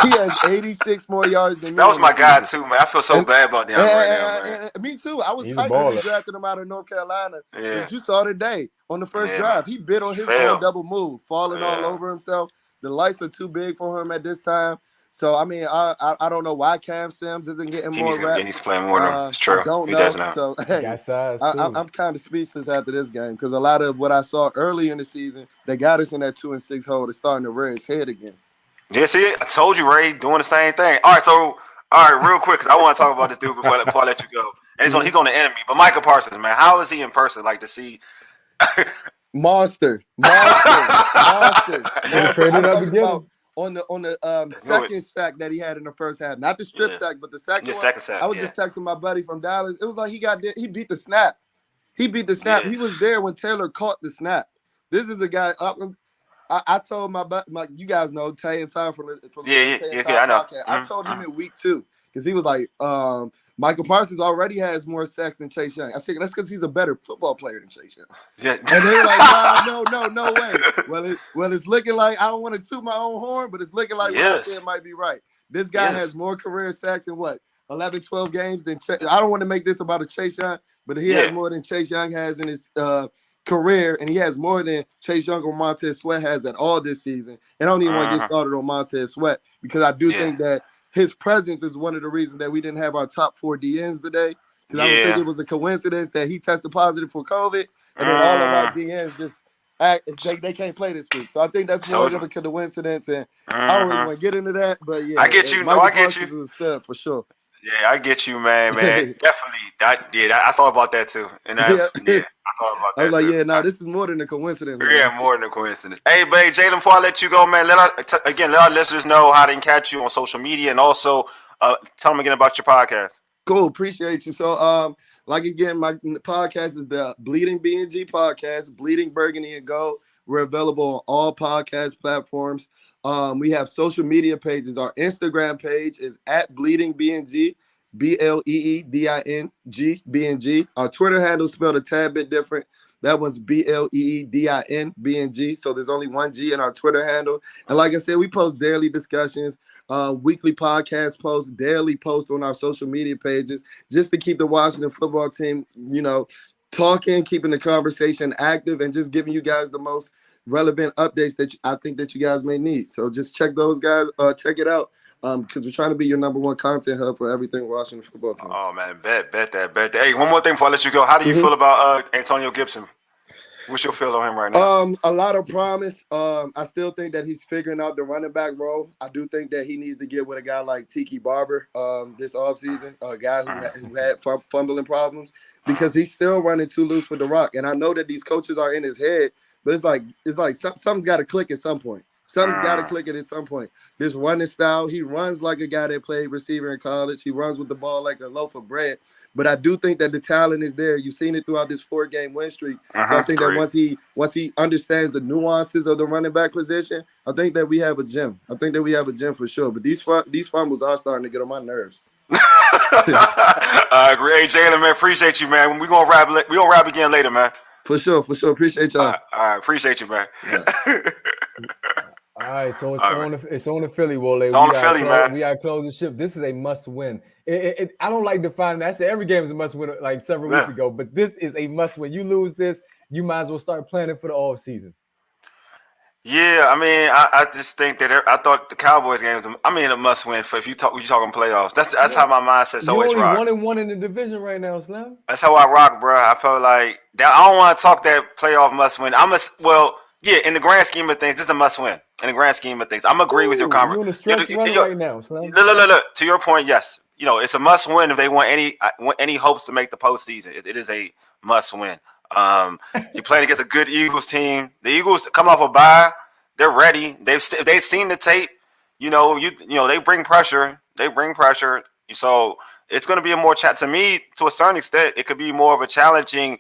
He has 86 more yards than me. That was my guy too, man. I feel so bad about De'Ami right now, man. Me too. I was hyped when we drafted him out of North Carolina. Yeah. But you saw today on the first drive, he bit on his own double move, falling all over himself. The lights are too big for him at this time. So, I mean, I don't know why Cam Sims isn't getting more reps. He's playing more than it's true. I don't know. So, hey, I'm kind of speechless after this game because a lot of what I saw early in the season that got us in that 2-6 hole is starting to rear its head again. Yeah, see, I told you, Ray, doing the same thing. All right, real quick, because I want to talk about this dude before I let you go. And he's on the enemy. But Micah Parsons, man, how is he in person? Like, to see Monster. Should have traded up to get him. On the second sack that he had in the first half, not the strip sack, but the second one. Second sack, I was just texting my buddy from Dallas. It was like he beat the snap. He beat the snap. Yeah. He was there when Taylor caught the snap. This is a guy. I told my you guys know Tay and Ty from the I know. podcast. I told him in week 2 because he was like, Michael Parsons already has more sacks than Chase Young. I said that's because he's a better football player than Chase Young. Yeah. And they were like, no way. Well, it's looking like I don't want to toot my own horn, but it's looking like what I said might be right. This guy has more career sacks in 11, 12 games than Chase. I don't want to make this about a Chase Young, but he has more than Chase Young has in his career, and he has more than Chase Young or Montez Sweat has at all this season. And I don't even want to get started on Montez Sweat because I do think that his presence is one of the reasons that we didn't have our top 4 DNs today. Because I don't think it was a coincidence that he tested positive for COVID, and then all of our DNs just they can't play this week. So I think that's more of a coincidence, and I don't really want to get into that. But yeah, I get you. Michael I get Parsons you. is a stud for sure. Yeah, I get you, man. Definitely. I thought about that too, and I thought about that. I was like, too. this is more than a coincidence. Yeah, more than a coincidence. Hey, babe, Jalen, before I let you go, man, let our listeners know how they can catch you on social media, and also tell them again about your podcast. Cool, appreciate you. So, like again, my podcast is the Bleeding BNG podcast, Bleeding Burgundy and Gold. We're available on all podcast platforms. We have social media pages. Our Instagram page is at Bleeding BNG, BLEEDING BNG. Our Twitter handle is spelled a tad bit different. That one's BLEEDIN BNG. So there's only one G in our Twitter handle. And like I said, we post daily discussions, weekly podcast posts, daily posts on our social media pages, just to keep the Washington football team, talking, keeping the conversation active, and just giving you guys the most relevant updates that I think that you guys may need. So just check those guys, check it out. Because we're trying to be your number one content hub for everything Washington football team. Oh man, bet that. Hey, one more thing before I let you go. How do you feel about Antonio Gibson? What's your feel on him right now? A lot of promise. I still think that he's figuring out the running back role. I do think that he needs to get with a guy like Tiki Barber this offseason, a guy who had fumbling problems, because he's still running too loose with the rock. And I know that these coaches are in his head, but it's like something's got to click at some point. Something's got to click at some point. This running style, he runs like a guy that played receiver in college. He runs with the ball like a loaf of bread. But I do think that the talent is there. You've seen it throughout this 4-game win streak. So I think that once he understands the nuances of the running back position, I think that we have a gem. I think that we have a gem for sure. But these fumbles are starting to get on my nerves. I agree. Hey, Jalen, man, appreciate you, man. We're gonna rap again later, man. For sure. Appreciate y'all. All right. Appreciate you, man. Yeah. All right, so it's on the Philly, Wole. It's on the Philly, man. We got to close the ship. This is a must-win. I don't like defining that. I said every game is a must-win like several weeks ago, but this is a must-win. You lose this, you might as well start planning for the off season. Yeah, I mean, I just think that I thought the Cowboys game was a must-win for if you talking playoffs. That's how my mindset's always rock. You're only 1-1 in the division right now, Slim. That's how I rock, bro. I felt like that. I don't want to talk that playoff must-win. Yeah, in the grand scheme of things, this is a must-win. In the grand scheme of things, I'm agree with your comment. You're in a stretch run right now, Slim. Look. To your point, yes. It's a must-win if they want any hopes to make the postseason. It is a must-win. You're playing against a good Eagles team. The Eagles come off a bye. They're ready. They've seen the tape. They bring pressure. So it's going to be a more to me, to a certain extent, it could be more of a challenging,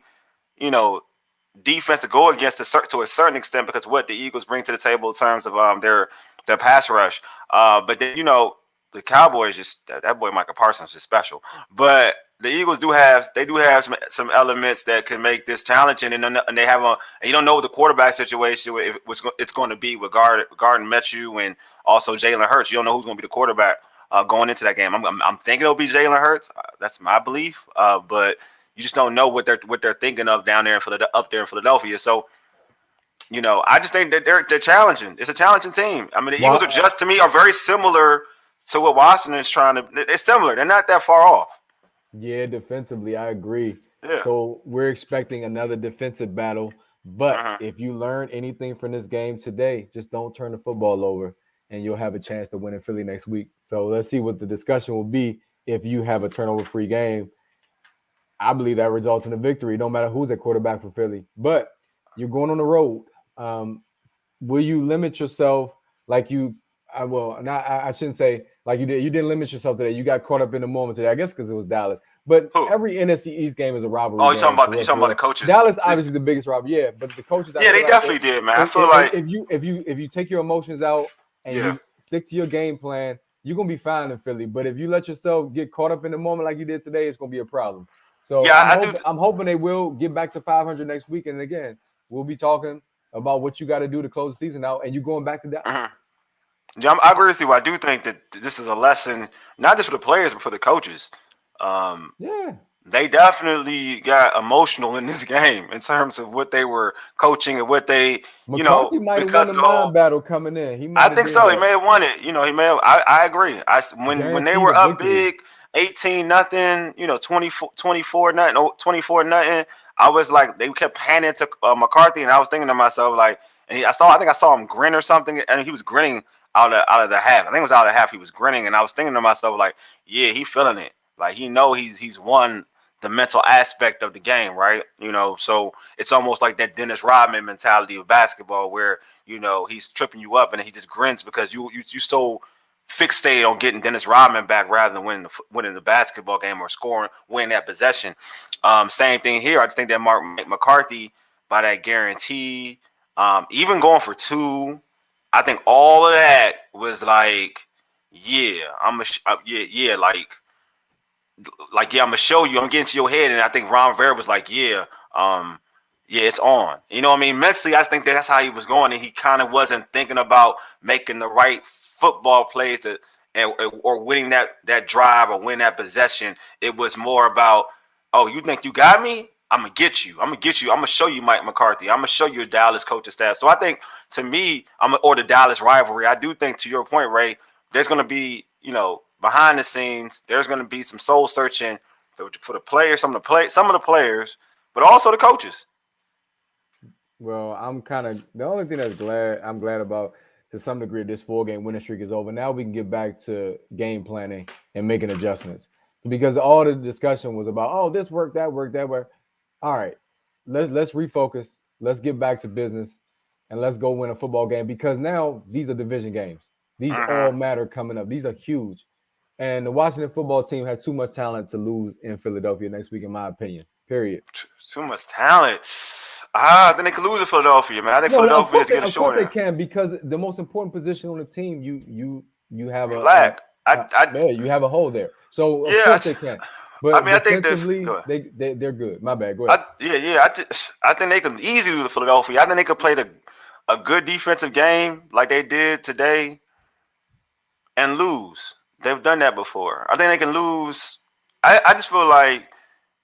defense to go against to a certain extent, because what the Eagles bring to the table in terms of their pass rush. But then the Cowboys that boy Michael Parsons is special. But the Eagles do have some elements that can make this challenging, and they have and you don't know what the quarterback situation it's going to be with Gardner Minshew and also Jalen Hurts. You don't know who's going to be the quarterback going into that game. I'm thinking it'll be Jalen Hurts. That's my belief. But you just don't know what they're thinking of down there up there in Philadelphia. So, I just think that they're challenging. It's a challenging team. I mean, the Eagles are very similar to what Washington is trying to. They're similar. They're not that far off. Yeah, defensively, I agree. Yeah. So we're expecting another defensive battle. But if you learn anything from this game today, just don't turn the football over, and you'll have a chance to win in Philly next week. So let's see what the discussion will be if you have a turnover-free game. I believe that results in a victory, no matter who's at quarterback for Philly. But You're going on the road. Will you limit yourself like you? I shouldn't say like you did. You didn't limit yourself today. You got caught up in the moment today. I guess because it was Dallas. But Who? every NFC East game is a rivalry Oh, game. you talking about the coaches? Dallas obviously the biggest rivalry. Yeah, but the coaches. Yeah, they definitely did, man. I feel like if you take your emotions out and Yeah. you stick to your game plan, you're gonna be fine in Philly. But if you let yourself get caught up in the moment like you did today, it's gonna be a problem. So Yeah, I'm hoping they will get back to 500 next week. And again, we'll be talking about what you got to do to close the season out, and you going back to that. Yeah, I agree with you. I do think that this is a lesson, not just for the players, but for the coaches. Yeah. They definitely got emotional in this game in terms of what they were coaching and what they, McCarthy might have won the mind battle coming in. I think so. He may have won it. He may have. I agree. When they were up big, 18-0, 24 nothing, 24 nothing. I was like, they kept handing to McCarthy, and I was thinking to myself like, and I think I saw him grin or something, and he was grinning out of the half. I think it was out of the half. He was grinning, and I was thinking to myself like, yeah, he feeling it. Like he know he's won the mental aspect of the game, right? So it's almost like that Dennis Rodman mentality of basketball, where he's tripping you up and he just grins because you so fixated on getting Dennis Rodman back rather than winning the basketball game or winning that possession. Same thing here. I just think that Mike McCarthy, by that guarantee, even going for 2, I think all of that was like, yeah, I'm gonna show you. I'm getting to your head, and I think Ron Rivera was like, yeah, it's on. You know what I mean? Mentally, I think that's how he was going, and he kind of wasn't thinking about making the right football plays or winning that drive or win that possession. It was more about, oh, you think you got me? I'm gonna get you. I'm gonna show you Mike McCarthy. I'm gonna show you a Dallas coaching staff. So I think, to me, or the Dallas rivalry. I do think, to your point, Ray, there's gonna be, behind the scenes, there's going to be some soul searching for the players, some of the players, but also the coaches. Well, the only thing I'm glad about, to some degree, this 4-game winning streak is over. Now we can get back to game planning and making adjustments, because all the discussion was about, oh, this worked, that worked, that worked. All right, let's refocus. Let's get back to business, and let's go win a football game, because now these are division games. These all matter coming up. These are huge. And the Washington football team has too much talent to lose in Philadelphia next week, in my opinion. Period. Too much talent. I think they could lose to Philadelphia, man. I think Philadelphia is getting short. Of course they can, because the most important position on the team, you have a lack. You have a hole there. So of course they can. But I mean, I think they're good. My bad. Go ahead. I think they could easily lose to Philadelphia. I think they could play a good defensive game like they did today and lose. They've done that before. I think they can lose. I just feel like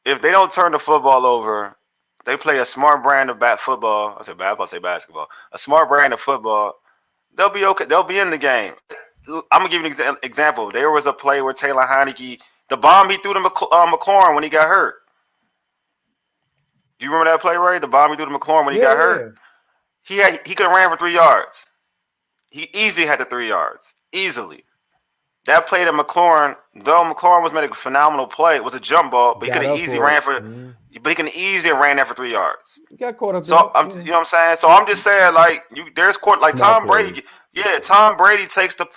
if they don't turn the football over, they play a smart brand of football. I say basketball. A smart brand of football. They'll be okay. They'll be in the game. I'm gonna give you an example. There was a play where Taylor Heineke, the bomb he threw to McLaurin when he got hurt. Do you remember that play, Ray? The bomb he threw to McLaurin when he got hurt. He could have ran for 3 yards. He easily had the 3 yards. Easily. That play to McLaurin, though McLaurin was made a phenomenal play, it was a jump ball, but he could have easily ran that for 3 yards. You got caught up. So you know what I'm saying? So I'm just saying, like, there's court like Tom Brady. Yeah, Tom Brady takes the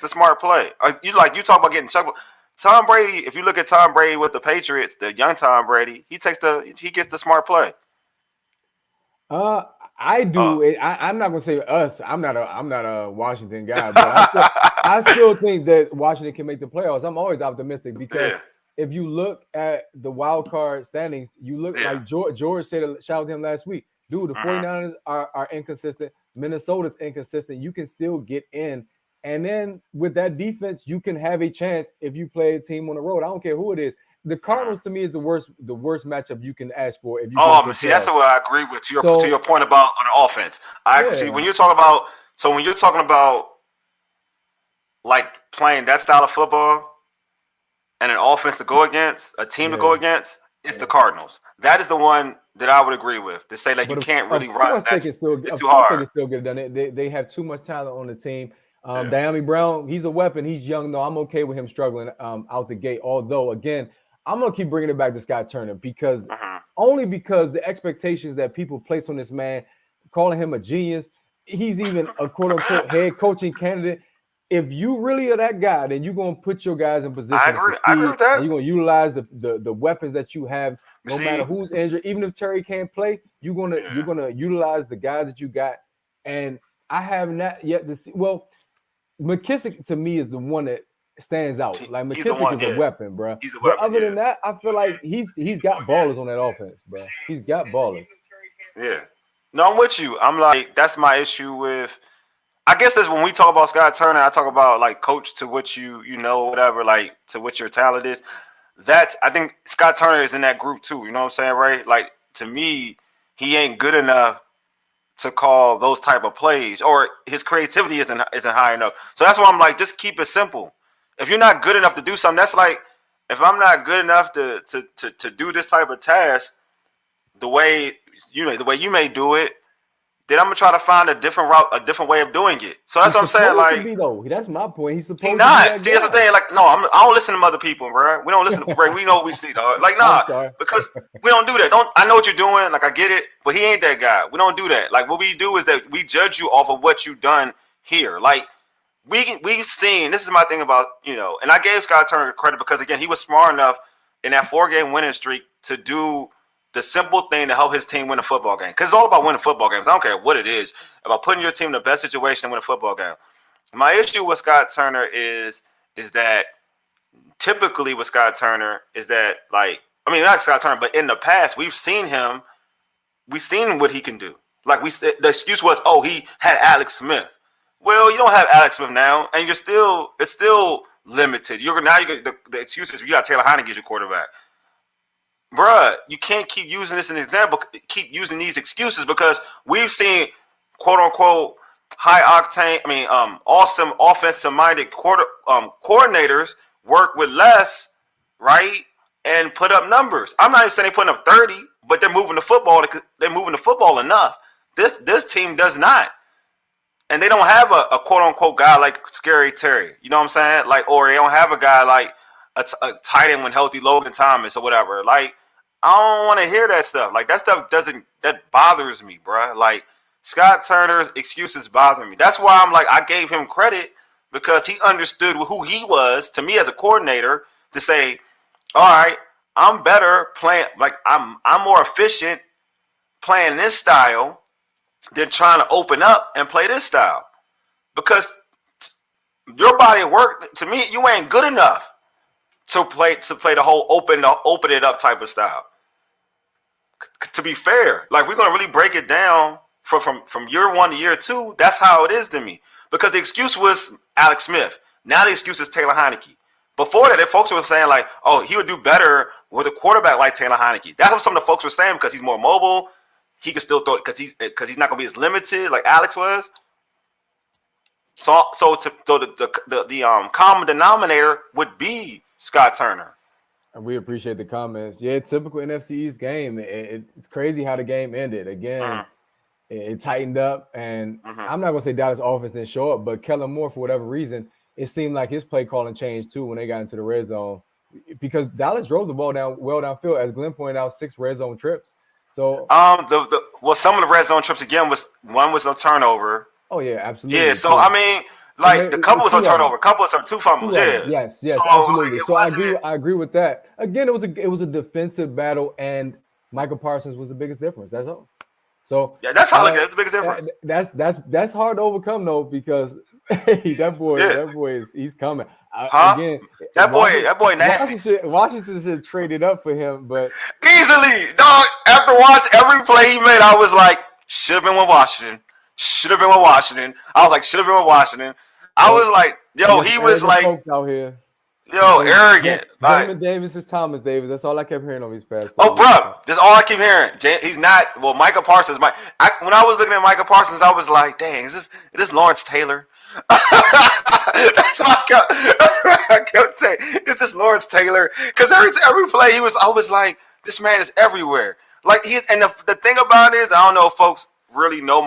smart play. You talk about getting chucked. Tom Brady, if you look at Tom Brady with the Patriots, the young Tom Brady, he gets the smart play. I do. I'm not gonna say us. I'm not a Washington guy, but I still think that Washington can make the playoffs. I'm always optimistic, because if you look at the wild card standings, you look like George said. Shout out to him last week, dude. The 49ers are inconsistent. Minnesota's inconsistent. You can still get in, and then with that defense, you can have a chance if you play a team on the road. I don't care who it is. The Cardinals, to me, is the worst matchup you can ask for. If you that's what I agree with. To your point about on offense, I agree. When you're talking about like playing that style of football and an offense to go against, a team to go against, it's the Cardinals. That is the one that I would agree with. To say like you can't really run. It's too hard. They can still get it done. They have too much talent on the team. Diami Brown, he's a weapon. He's young, though. I'm okay with him struggling out the gate. Although, again, I'm gonna keep bringing it back to Scott Turner because Uh-huh. only because the expectations that people place on this man, calling him a genius, he's even a quote unquote head coaching candidate. If you really are that guy, then you're gonna put your guys in I position to agree. I agree succeed, with that. and you're gonna utilize the weapons that you have, no See, matter who's injured. Even if Terry can't play, you're gonna utilize the guys that you got. And I have not yet to see. Well, McKissick to me is the one that stands out. Like he's the McKissick one. is a Yeah, weapon, bro. he's a But weapon. other Yeah, than that, I feel like he's got ballers on that offense, bro. He's got ballers. yeah. No, I'm with you. I'm like, that's my issue with. I guess that's when we talk about Scott Turner. I talk about like coach to what you know, whatever, like to what your talent is. That's I think Scott Turner is in that group too. You know what I'm saying, right? Like to me, he ain't good enough to call those type of plays, or his creativity isn't high enough. So that's why I'm like, just keep it simple. If you're not good enough to do something, that's like if I'm not good enough to do this type of task the way you may do it, then I'm gonna try to find a different route, a different way of doing it. So that's He's what I'm saying. supposed to Like be though. That's my point. He's supposed he to be not. that See, that's the guy. thing. Like, no, I don't listen to other people, bro. We don't listen to Ray. We know what we see, dog. Like, I'm nah, sorry. because we don't do that. I know what you're doing. Like, I get it, but he ain't that guy. We don't do that. Like, what we do is that we judge you off of what you've done here. Like, we've seen. This is my thing about and I gave Scott Turner credit because again, he was smart enough in that 4-game winning streak to do the simple thing to help his team win a football game. Because it's all about winning football games. I don't care what it is. About putting your team in the best situation to win a football game. My issue with Scott Turner is that typically with Scott Turner is that not Scott Turner, but in the past we've seen what he can do. Like the excuse was, oh, he had Alex Smith. Well, you don't have Alex Smith now, and it's still limited. The excuse is you got Taylor Heineke as your quarterback. Bruh, you can't keep using this as an example. Keep using these excuses because we've seen quote unquote high octane, awesome offensive minded coordinators work with less, right, and put up numbers. I'm not even saying they're putting up 30, but they're moving the football. They're moving the football enough. This team does not, and they don't have a quote unquote guy like Scary Terry. You know what I'm saying? Like, or they don't have a guy like a tight end when healthy, Logan Thomas or whatever. Like, I don't want to hear that stuff. Like, that stuff that bothers me, bro. Like, Scott Turner's excuses bother me. That's why I'm like, I gave him credit because he understood who he was to me as a coordinator to say, all right, I'm better playing. Like, I'm more efficient playing this style than trying to open up and play this style because your body of work, to me, you ain't good enough to play the whole open it up type of style. To be fair, like we're gonna really break it down from year 1 to year 2. That's how it is to me because the excuse was Alex Smith. Now the excuse is Taylor Heineke. Before that, folks were saying like, oh, he would do better with a quarterback like Taylor Heineke. That's what some of the folks were saying because he's more mobile. He can still throw it because he's not gonna be as limited like Alex was. So the common denominator would be Scott Turner. And we appreciate the comments. Yeah, typical NFC East game. It's crazy how the game ended. Again, it tightened up, and I'm not gonna say Dallas offense didn't show up, but Kellen Moore, for whatever reason, it seemed like his play calling changed too when they got into the red zone because Dallas drove the ball downfield, as Glenn pointed out, 6 red zone trips. So some of the red zone trips again was a turnover. Oh yeah, absolutely. Yeah, so I mean, like the couple was a turnover, couple was 2 fumbles. Yeah, yes, so, absolutely. So I agree with that. Again, it was a defensive battle, and Michael Parsons was the biggest difference. That's all. So yeah, that's how I look at it. That's the biggest difference. That's hard to overcome though because hey, that boy he's coming. Again, that boy nasty. Washington should trade it up for him, but easily, dog. After watching every play he made, I was like, should have been with Washington. Should have been with Washington. I was like, should have been with Washington. I was like, yo, he was like, folks out here. Yo, arrogant. Gentleman Davis is Thomas Davis. That's all I kept hearing on these past. Oh, bro, that's all I keep hearing. He's not. Well, Michael Parsons. When I was looking at Michael Parsons, I was like, dang, is this Lawrence Taylor? That's what I kept saying. Is this Lawrence Taylor? Because every play I was like, this man is everywhere. Like the thing about it is, I don't know if folks really know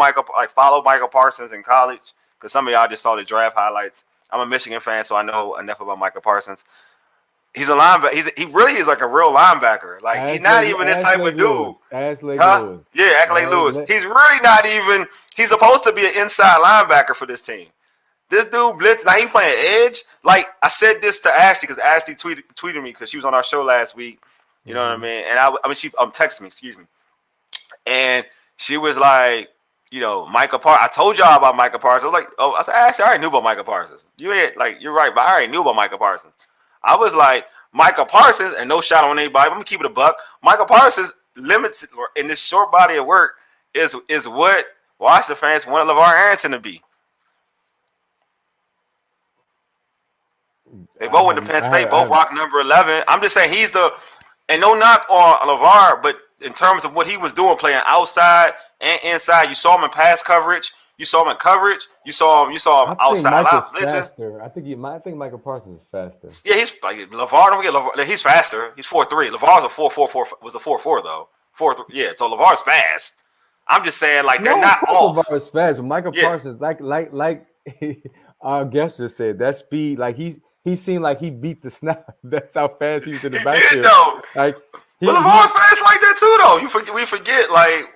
follow Michael Parsons in college because some of y'all just saw the draft highlights. I'm a Michigan fan, so I know enough about Michael Parsons. He's a linebacker. He really is like a real linebacker. Like he's not even this type of dude. Lewis. Yeah, act like Lewis. He's really not even. He's supposed to be an inside linebacker for this team. This dude blitz. Now he playing edge. Like I said this to Ashley because Ashley tweeted me because she was on our show last week. You know what I mean? And I mean she texted me. Excuse me. And she was like, you know, Micah Parsons. I told y'all about Micah Parsons. I was like, oh, I said, Ashley, I already knew about Micah Parsons. You're right, but I already knew about Micah Parsons. I was like, Micah Parsons, and no shot on anybody. I'm gonna keep it a buck. Micah Parsons limited in this short body of work is what Washington fans wanted LeVar Arrington to be. They both went to Penn State, both rock number 11. I'm just saying he's the, and no knock on LeVar, but in terms of what he was doing, playing outside and inside, you saw him in pass coverage. You saw him in coverage. You saw him outside. Faster. I think Michael Parsons is faster. Yeah, he's like LeVar. Don't forget LeVar. He's faster. He's 4.3. LeVar's a 4.44. Was a 4.4 though. 4.3. Yeah, so LeVar's fast. I'm just saying, like they're not all. LeVar is fast. But Michael Parsons, like our guest just said, that speed, like he seemed like he beat the snap. That's how fast he was in the backfield. Like, but LeVar's fast like that too, though. We forget, like.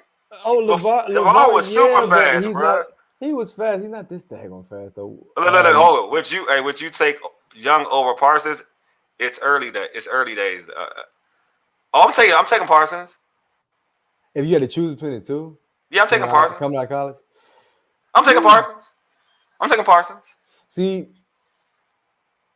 Oh, LeVar was super fast, bro. He was fast. He's not this daggone fast though. Hold it. Would you take Young over Parsons? It's early days. I'm taking Parsons. If you had to choose between the two, yeah, I'm taking Parsons. Coming out of college, I'm taking Parsons. See,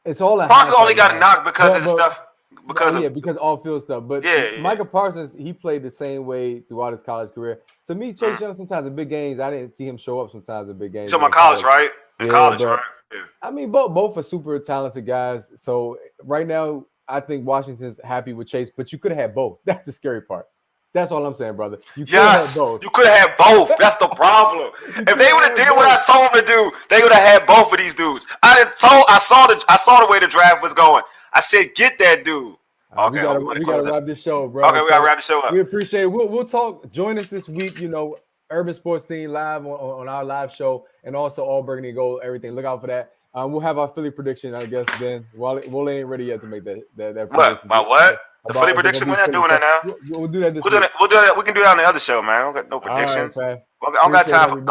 it's all Parsons only got a knock because of the stuff. Because all field stuff. But Michael Parsons, he played the same way throughout his college career. To me, Chase Young, sometimes in big games, I didn't see him show up sometimes in big games. So my college, right? College, right? Yeah. I mean, both are super talented guys. So right now, I think Washington's happy with Chase, but you could have had both. That's the scary part. That's all I'm saying, brother. You could have had both. You could have had both. That's the problem. If they would have did what I told them to do, they would have had both of these dudes. I saw the way the draft was going. I said, get that dude. Okay, we gotta wrap this show, bro. Okay, we gotta wrap the show up. We appreciate it. We'll talk. Join us this week. You know, Urban Sports Scene live on our live show, and also All Burgundy Gold. Everything. Look out for that. We'll have our Philly prediction, I guess. Then Wale ain't ready yet to make that prediction. What? About what? The Philly prediction? We're not doing that now. We'll do that. We'll do that. We can do that on the other show, man. I don't got no predictions. Right, I don't got time.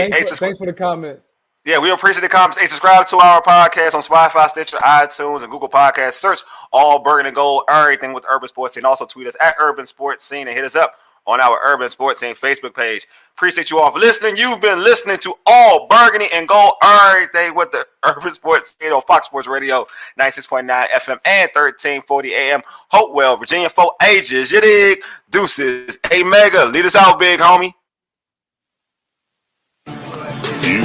Thanks for the comments. Yeah, we appreciate the comments. Hey, subscribe to our podcast on Spotify, Stitcher, iTunes, and Google Podcasts. Search All Burgundy Gold, everything with Urban Sports Scene. Also tweet us at Urban Sports Scene and hit us up on our Urban Sports Scene Facebook page. Appreciate you all for listening. You've been listening to All Burgundy and Gold, everything with the Urban Sports Scene on Fox Sports Radio, 96.9 FM and 1340 AM. Hopewell, Virginia for ages. You dig? Deuces. Hey, Mega, lead us out, big homie. You